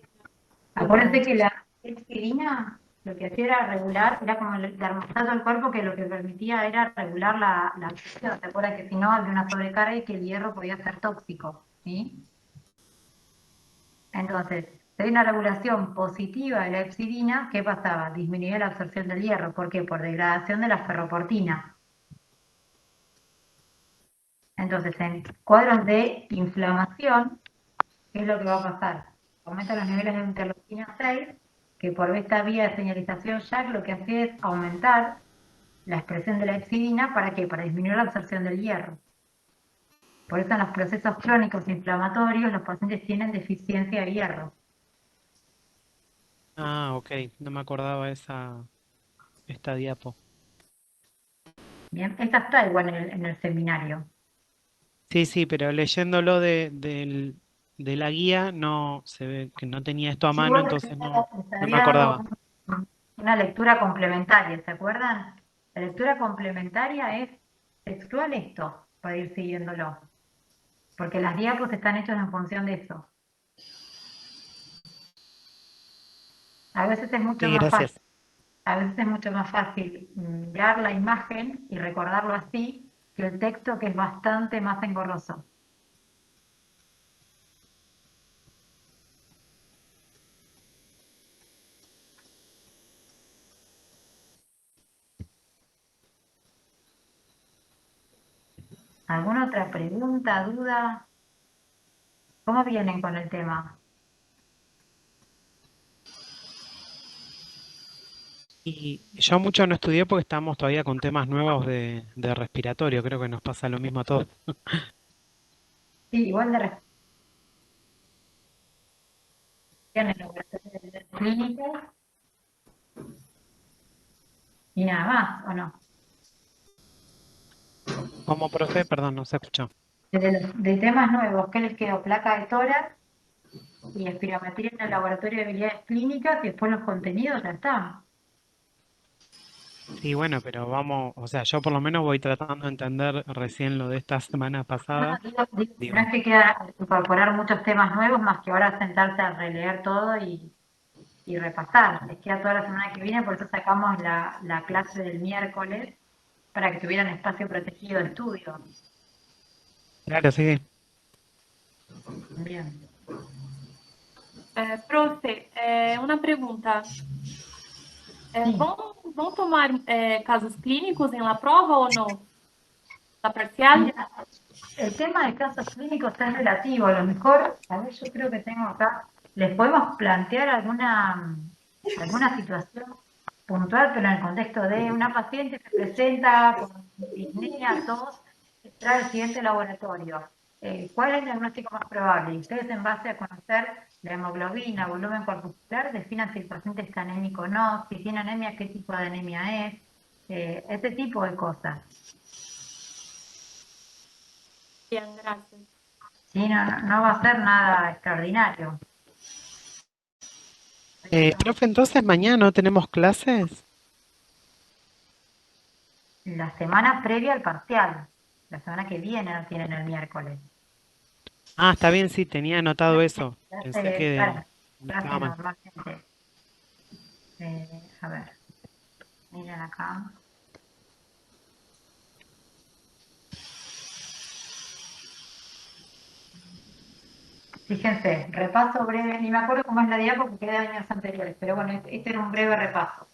Acuérdense Como, que la hepcidina lo que hacía era regular, era como el termostato del cuerpo que lo que permitía era regular la absorción. ¿Se acuerdan que si no había una sobrecarga y que el hierro podía ser tóxico? ¿Sí? Entonces, si hay una regulación positiva de la hepcidina, ¿qué pasaba? Disminuía la absorción del hierro. ¿Por qué? Por degradación de la ferroportina. Entonces, en cuadros de inflamación, ¿qué es lo que va a pasar? Aumentan los niveles de interleucina 6, que por esta vía de señalización JAK lo que hace es aumentar la expresión de la hepcidina, ¿para qué? Para disminuir la absorción del hierro. Por eso en los procesos crónicos inflamatorios los pacientes tienen deficiencia de hierro. Ah, ok, no me acordaba esta diapo. Bien, esta está igual en el seminario. Sí, sí, pero leyéndolo de la guía no se ve que no tenía esto a Yo mano, igual entonces les no me había dado acordaba. una lectura complementaria, ¿se acuerdan? La lectura complementaria es textual esto, para ir siguiéndolo, porque las diapos están hechas en función de eso. A veces es mucho Sí, más fácil, gracias. a veces es mucho más fácil mirar la imagen y recordarlo así que el texto, que es bastante más engorroso. ¿Alguna otra pregunta, duda? ¿Cómo vienen con el tema? Y yo mucho no estudié porque estamos todavía con temas nuevos de respiratorio, creo que nos pasa lo mismo a todos. Sí, igual de respiración en el laboratorio de clínica y nada más, ¿o no? Como profe, perdón, no se escuchó. De temas nuevos, ¿qué les quedó? Placa de tórax y espirometría en el laboratorio de habilidades clínicas y después los contenidos, ya está. Sí, bueno, pero vamos, o sea, yo por lo menos voy tratando de entender recién lo de esta semana pasada. No es Digo, que quiera incorporar muchos temas nuevos, más que ahora sentarse a releer todo y repasar. Les queda toda la semana que viene, por eso sacamos la clase del miércoles para que tuvieran espacio protegido de estudio. claro, sí. Bien. Profe, uma pergunta. Vão tomar casos clínicos em la prova ou não? La parcial? Mira, el tema de casos clínicos es relativo. A lo mejor, a ver, yo creo que tengo acá, les podemos plantear alguna situación puntual, pero en el contexto de una paciente que presenta con disnea, tos, trae el siguiente laboratorio. ¿Cuál es el diagnóstico más probable? Y ustedes, en base a conocer la hemoglobina, volumen corpuscular, definan si el paciente está anémico o no, si tiene anemia, qué tipo de anemia es, ese tipo de cosas. Bien, gracias. Sí, no va a ser nada extraordinario. Profe, entonces mañana no tenemos clases. La semana previa al parcial, la semana que viene no tienen el miércoles. Ah, está bien, sí, tenía anotado eso. Pensé que Clase estaba mal. normalmente. A ver, miren acá. Fíjense, repaso breve, ni me acuerdo cómo es la diapo porque queda de años anteriores, pero bueno, este era un breve repaso.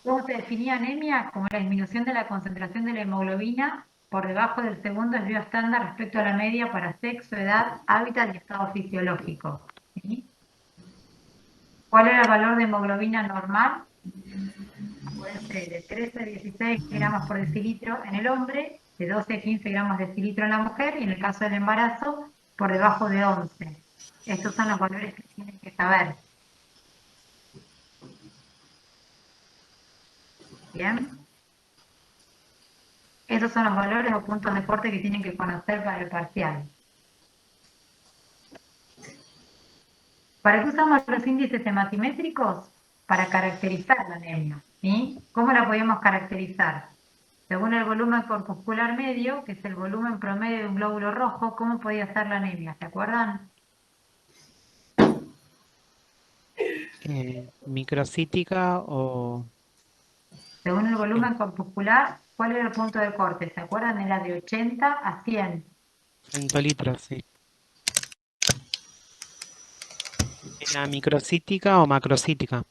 ¿Cómo se definía anemia? Como la disminución de la concentración de la hemoglobina por debajo del segundo desvío estándar respecto a la media para sexo, edad, hábitat y estado fisiológico. ¿Sí? ¿Cuál era el valor de hemoglobina normal? Acuérdense, de 13 a 16 gramos por decilitro en el hombre, de 12 a 15 gramos de decilitro en la mujer, y en el caso del embarazo, por debajo de 11. Estos son los valores que tienen que saber. ¿Bien? Esos son los valores o puntos de corte que tienen que conocer para el parcial. ¿Para qué usamos los índices hematimétricos? Para caracterizar la anemia. ¿Sí? ¿Cómo la podemos caracterizar? Según el volumen corpuscular medio, que es el volumen promedio de un glóbulo rojo, ¿cómo podía ser la anemia? ¿Se acuerdan? Microcítica o Según el volumen corpuscular, ¿cuál era el punto de corte? ¿Se acuerdan? Era de 80 a 100. centolitros, sí. ¿Era microcítica o macrocítica?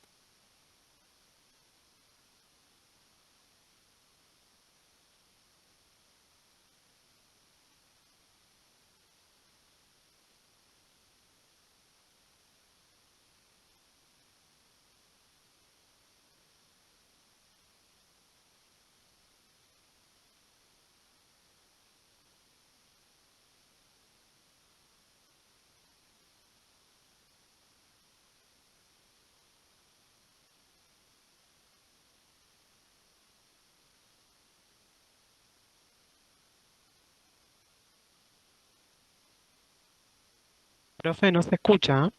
Profe, no se escucha, ¿eh?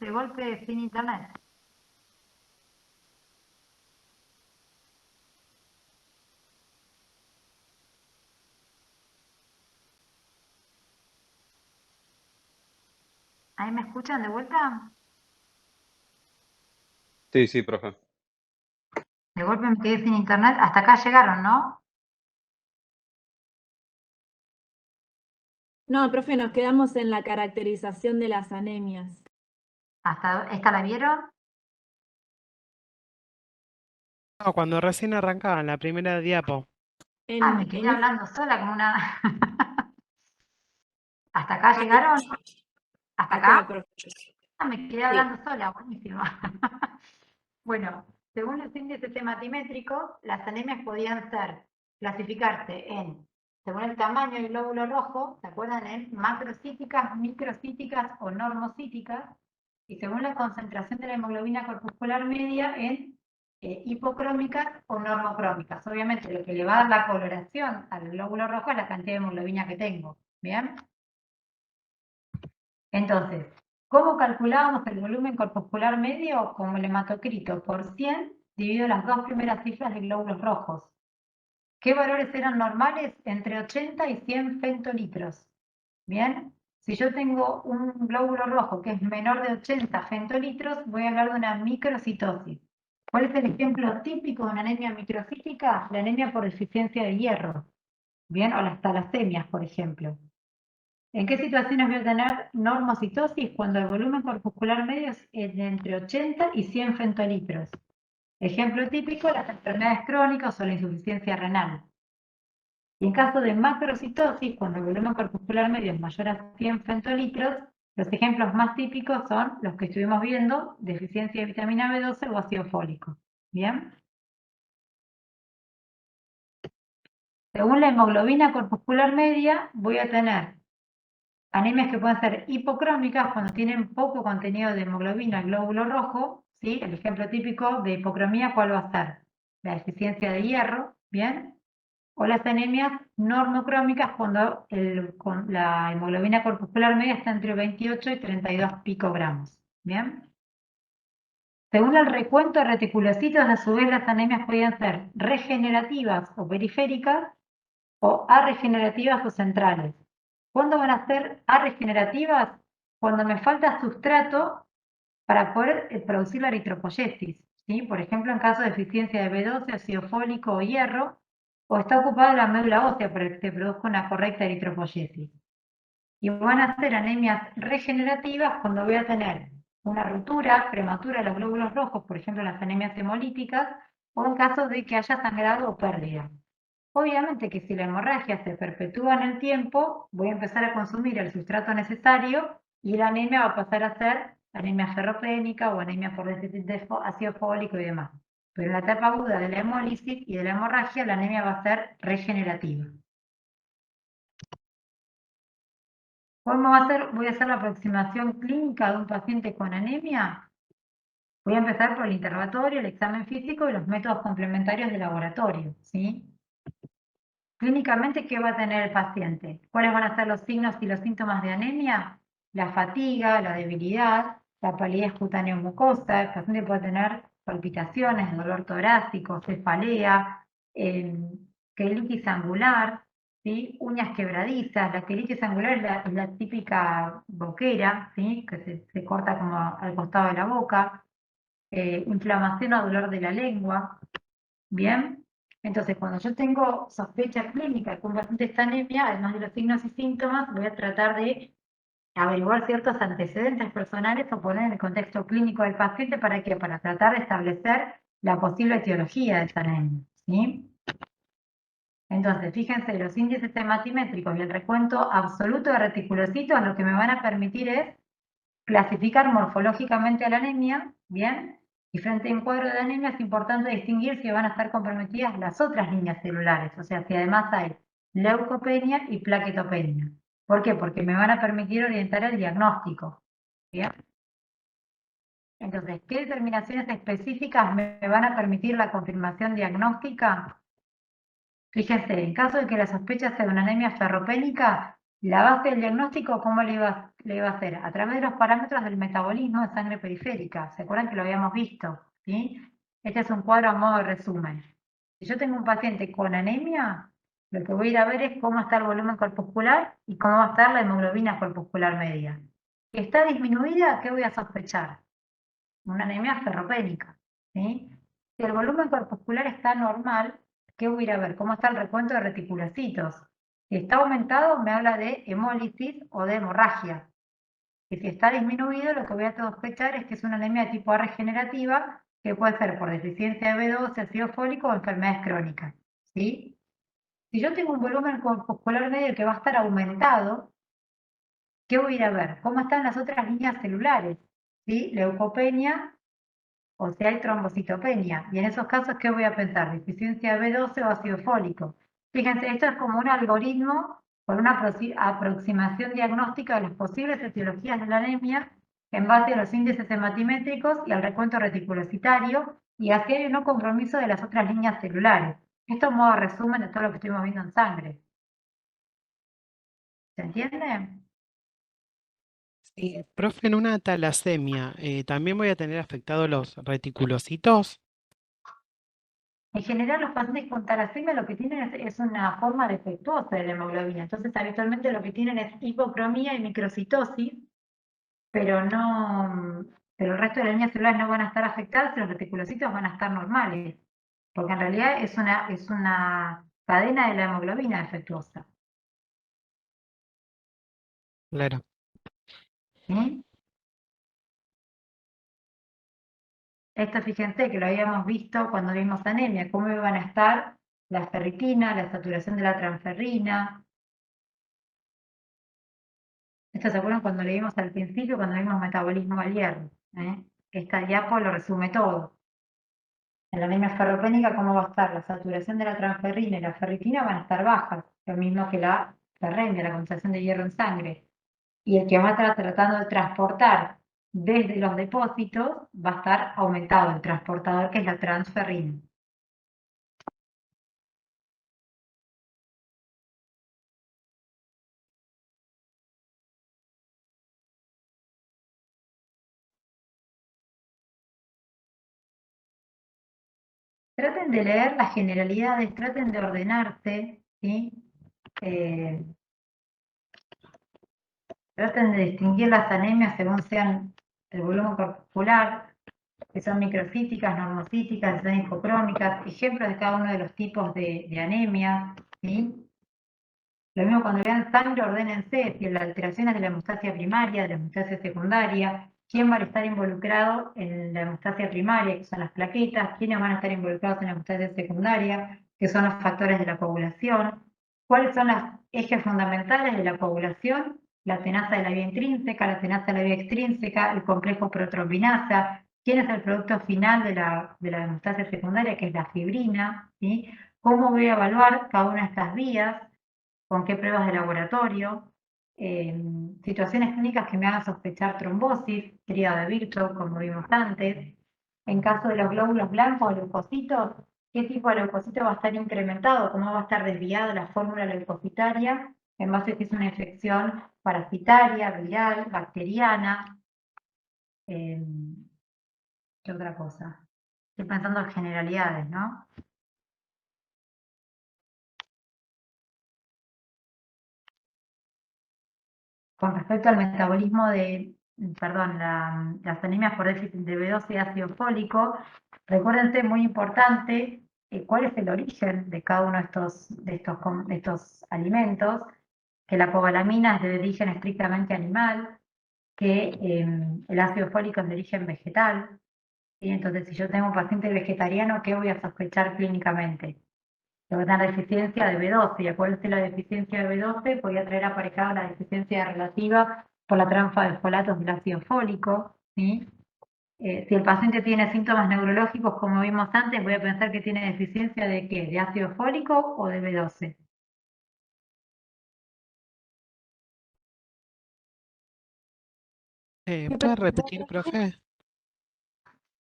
De golpe sin internet. ¿Ahí me escuchan de vuelta? Sí, sí, profe. De golpe me quedé sin internet. Hasta acá llegaron, ¿no? No, profe, nos quedamos en la caracterización de las anemias. ¿Hasta esta la vieron? No, cuando recién arrancaba, la primera diapo. Me quedé hablando sola como una... ¿Hasta acá llegaron? ¿Hasta acá? profe. Me quedé hablando sola, buenísimo. Bueno, según los índices hematimétricos, las anemias podían clasificarse según el tamaño del glóbulo rojo, ¿se acuerdan? En macrocíticas, microcíticas o normocíticas, y según la concentración de la hemoglobina corpuscular media en hipocrómicas o normocrómicas. Obviamente lo que le va a dar la coloración al glóbulo rojo es la cantidad de hemoglobina que tengo, ¿bien? Entonces, ¿cómo calculábamos el volumen corpuscular medio? Como el hematocrito por 100 dividido las dos primeras cifras de glóbulos rojos. ¿Qué valores eran normales? Entre 80 y 100 femtolitros. ¿Bien? Si yo tengo un glóbulo rojo que es menor de 80 femtolitros, voy a hablar de una microcitosis. ¿Cuál es el ejemplo típico de una anemia microcítica? La anemia por deficiencia de hierro. ¿Bien? O las talasemias, por ejemplo. ¿En qué situaciones voy a tener normocitosis? Cuando el volumen corpuscular medio es de entre 80 y 100 femtolitros. Ejemplo típico, las enfermedades crónicas o la insuficiencia renal. Y en caso de macrocitosis, cuando el volumen corpuscular medio es mayor a 100 femtolitros, los ejemplos más típicos son los que estuvimos viendo, deficiencia de vitamina B12 o ácido fólico. ¿Bien? Según la hemoglobina corpuscular media, voy a tener anemias que pueden ser hipocrómicas cuando tienen poco contenido de hemoglobina, glóbulo rojo, ¿sí? El ejemplo típico de hipocromía, ¿cuál va a ser? La deficiencia de hierro, ¿bien? O las anemias normocrómicas cuando la hemoglobina corpuscular media está entre 28 y 32 picogramos, ¿bien? Según el recuento de reticulocitos, a su vez las anemias podían ser regenerativas o periféricas, o arregenerativas o centrales. ¿Cuándo van a ser arregenerativas? Cuando me falta sustrato para poder producir la eritropoyesis, ¿sí? Por ejemplo, en caso de deficiencia de B12, ácido fólico o hierro, o está ocupada la médula ósea para que se produzca una correcta eritropoyesis. Y van a ser anemias regenerativas cuando voy a tener una ruptura prematura de los glóbulos rojos, por ejemplo, las anemias hemolíticas, o en caso de que haya sangrado o pérdida. Obviamente que si la hemorragia se perpetúa en el tiempo, voy a empezar a consumir el sustrato necesario y la anemia va a pasar a ser anemia ferropénica o anemia por déficit de ácido fólico y demás. Pero en la etapa aguda de la hemólisis y de la hemorragia, la anemia va a ser regenerativa. ¿Cómo voy a hacer la aproximación clínica de un paciente con anemia? Voy a empezar por el interrogatorio, el examen físico y los métodos complementarios de laboratorio, ¿sí? Clínicamente, ¿qué va a tener el paciente? ¿Cuáles van a ser los signos y los síntomas de anemia? La fatiga, la debilidad, la palidez cutánea mucosa. El paciente puede tener palpitaciones, dolor torácico, cefalea, quelitis angular, ¿sí? Uñas quebradizas. La quelitis angular es la típica boquera, ¿sí? Que se corta como al costado de la boca. Inflamación o dolor de la lengua. ¿Bien? Entonces, cuando yo tengo sospecha clínica que un paciente está anemia, además de los signos y síntomas, voy a tratar de averiguar ciertos antecedentes personales o poner en el contexto clínico del paciente. ¿Para qué? Para tratar de establecer la posible etiología de esa anemia, ¿sí? Entonces, fíjense, los índices hematimétricos y el recuento absoluto de reticulocitos lo que me van a permitir es clasificar morfológicamente a la anemia, ¿bien? Y frente a un cuadro de anemia es importante distinguir si van a estar comprometidas las otras líneas celulares, o sea, si además hay leucopenia y plaquetopenia. ¿Por qué? Porque me van a permitir orientar el diagnóstico, ¿bien? Entonces, ¿qué determinaciones específicas me van a permitir la confirmación diagnóstica? Fíjense, en caso de que la sospecha sea de una anemia ferropénica, la base del diagnóstico, ¿cómo le iba a hacer? A través de los parámetros del metabolismo de sangre periférica. ¿Se acuerdan que lo habíamos visto? ¿Sí? Este es un cuadro a modo de resumen. Si yo tengo un paciente con anemia, lo que voy a ir a ver es cómo está el volumen corpuscular y cómo va a estar la hemoglobina corpuscular media. Si está disminuida, ¿qué voy a sospechar? Una anemia ferropénica, ¿sí? Si el volumen corpuscular está normal, ¿qué voy a ir a ver? ¿Cómo está el recuento de reticulocitos? Si está aumentado, me habla de hemólisis o de hemorragia. Y si está disminuido, lo que voy a sospechar es que es una anemia de tipo A regenerativa, que puede ser por deficiencia de B12, ácido fólico o enfermedades crónicas, ¿sí? Si yo tengo un volumen corpuscular medio que va a estar aumentado, ¿qué voy a ir a ver? ¿Cómo están las otras líneas celulares? ¿Sí? Leucopenia o si hay trombocitopenia. Y en esos casos, ¿qué voy a pensar? ¿Deficiencia de B12 o ácido fólico? Fíjense, esto es como un algoritmo por una aproximación diagnóstica de las posibles etiologías de la anemia en base a los índices hematimétricos y al recuento reticulocitario, y así hay un no compromiso de las otras líneas celulares. Esto es modo resumen de todo lo que estuvimos viendo en sangre. ¿Se entiende? Sí, profe, en una talasemia, ¿también voy a tener afectados los reticulocitos? En general, los pacientes con talasemia lo que tienen es una forma defectuosa de la hemoglobina. Entonces, habitualmente lo que tienen es hipocromía y microcitosis, pero el resto de las líneas celulares no van a estar afectadas y los reticulocitos van a estar normales. Porque en realidad es una cadena de la hemoglobina defectuosa. Claro. ¿Sí? Esto fíjense que lo habíamos visto cuando vimos anemia, cómo iban a estar la ferritina, la saturación de la transferrina. Esto se acuerdan cuando leímos al principio, cuando vimos metabolismo del hierro. Esta diapo lo resume todo. En la anemia ferropénica, ¿cómo va a estar? La saturación de la transferrina y la ferritina van a estar bajas, lo mismo que la ferremia, la concentración de hierro en sangre. Y el que va a estar tratando de transportar desde los depósitos va a estar aumentado, el transportador que es la transferrina. Traten de leer las generalidades, traten de ordenarse, ¿sí? Traten de distinguir las anemias según sean el volumen corporal, que son microcíticas, normocíticas, que son hipocrómicas, ejemplos de cada uno de los tipos de anemia, ¿sí? Lo mismo cuando vean sangre, ordénense si la alteración es de la hemostasia primaria, de la hemostasia secundaria, quién va a estar involucrado en la hemostasia primaria, que son las plaquetas, quiénes van a estar involucrados en la hemostasia secundaria, que son los factores de la coagulación, cuáles son los ejes fundamentales de la coagulación, la atenasa de la vía intrínseca, la atenasa de la vía extrínseca, el complejo protrombinasa, quién es el producto final de la hemostasia secundaria, que es la fibrina, ¿sí? Cómo voy a evaluar cada una de estas vías, con qué pruebas de laboratorio, situaciones clínicas que me hagan sospechar trombosis, tríada de Virchow, como vimos antes. En caso de los glóbulos blancos o leucocitos, qué tipo de leucocito va a estar incrementado, cómo va a estar desviada la fórmula leucocitaria, en base a si es una infección parasitaria, viral, bacteriana. ¿Qué otra cosa? Estoy pensando en generalidades, ¿no? Con respecto al metabolismo de, perdón, las anemias por déficit de B12 y ácido fólico, recuérdense, muy importante, cuál es el origen de cada uno de estos alimentos, que la cobalamina es de origen estrictamente animal, que el ácido fólico es de origen vegetal, ¿sí? Entonces, si yo tengo un paciente vegetariano, ¿qué voy a sospechar clínicamente? Que va a tener deficiencia de B12, y acuérdense la deficiencia de B12 podría traer aparejada la deficiencia relativa por la trampa de folatos del ácido fólico, ¿sí? Si el paciente tiene síntomas neurológicos, como vimos antes, voy a pensar que tiene deficiencia de ¿qué? ¿De ácido fólico o de B12? ¿Puede repetir, profe?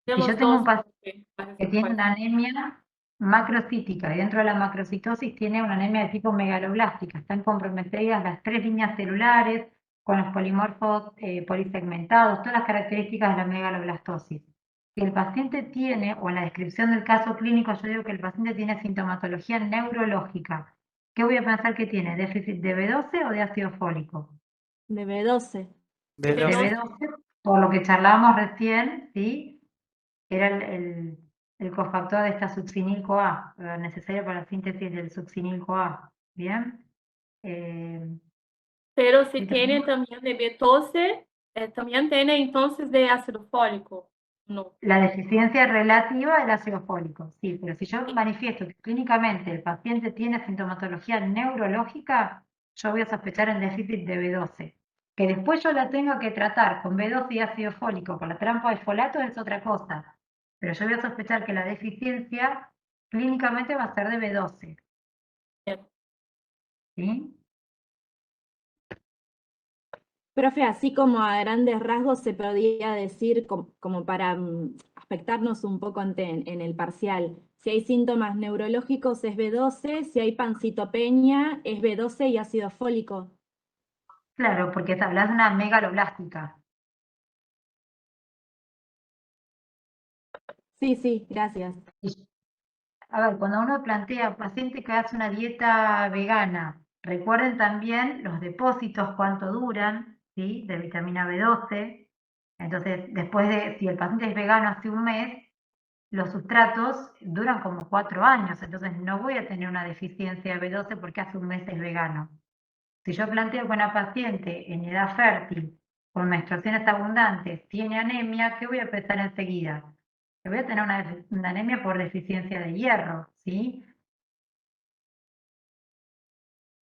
Si yo tengo un paciente que tiene una anemia macrocítica y dentro de la macrocitosis tiene una anemia de tipo megaloblástica, están comprometidas las 3 líneas celulares con los polimorfos polisegmentados, todas las características de la megaloblastosis. Si el paciente tiene, o en la descripción del caso clínico yo digo que el paciente tiene sintomatología neurológica, ¿qué voy a pensar que tiene? ¿Déficit de B12 o de ácido fólico? De B12. De B12, por lo que charlábamos recién, ¿sí? Era el cofactor de esta succinil-CoA, necesario para la síntesis del succinil-CoA. ¿Bien? Pero si ¿sí tiene también de B12, también tiene entonces de ácido fólico. No. La deficiencia relativa del ácido fólico, sí, pero si yo manifiesto que clínicamente el paciente tiene sintomatología neurológica, yo voy a sospechar en déficit de B12. Que después yo la tenga que tratar con B12 y ácido fólico con la trampa de folato es otra cosa. Pero yo voy a sospechar que la deficiencia clínicamente va a ser de B12. ¿Sí? Profe, así como a grandes rasgos se podría decir, como para aspectarnos un poco en el parcial, si hay síntomas neurológicos es B12, si hay pancitopenia es B12 y ácido fólico. Claro, porque hablas de una megaloblástica. Sí, gracias. A ver, cuando uno plantea a un paciente que hace una dieta vegana, recuerden también los depósitos, cuánto duran, ¿sí? De vitamina B12. Entonces, después de, si el paciente es vegano hace un mes, los sustratos duran como 4 años. Entonces, no voy a tener una deficiencia de B12 porque hace un mes es vegano. Si yo planteo que una paciente en edad fértil con menstruaciones abundantes tiene anemia, ¿qué voy a pensar enseguida? Que voy a tener una anemia por deficiencia de hierro, ¿sí?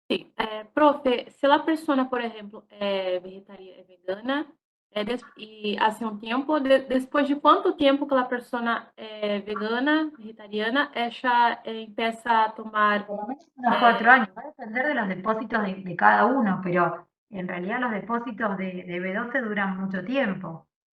Sí, profe, se la persona, por ejemplo, é vegetariana, é vegana, e hace un tiempo, después de cuánto tiempo que la persona é vegana, vegetariana, ella empieza a tomar... Por lo menos unos 4 años, va a depender de los depósitos de cada uno, pero en realidad los depósitos de B12 duran mucho tiempo.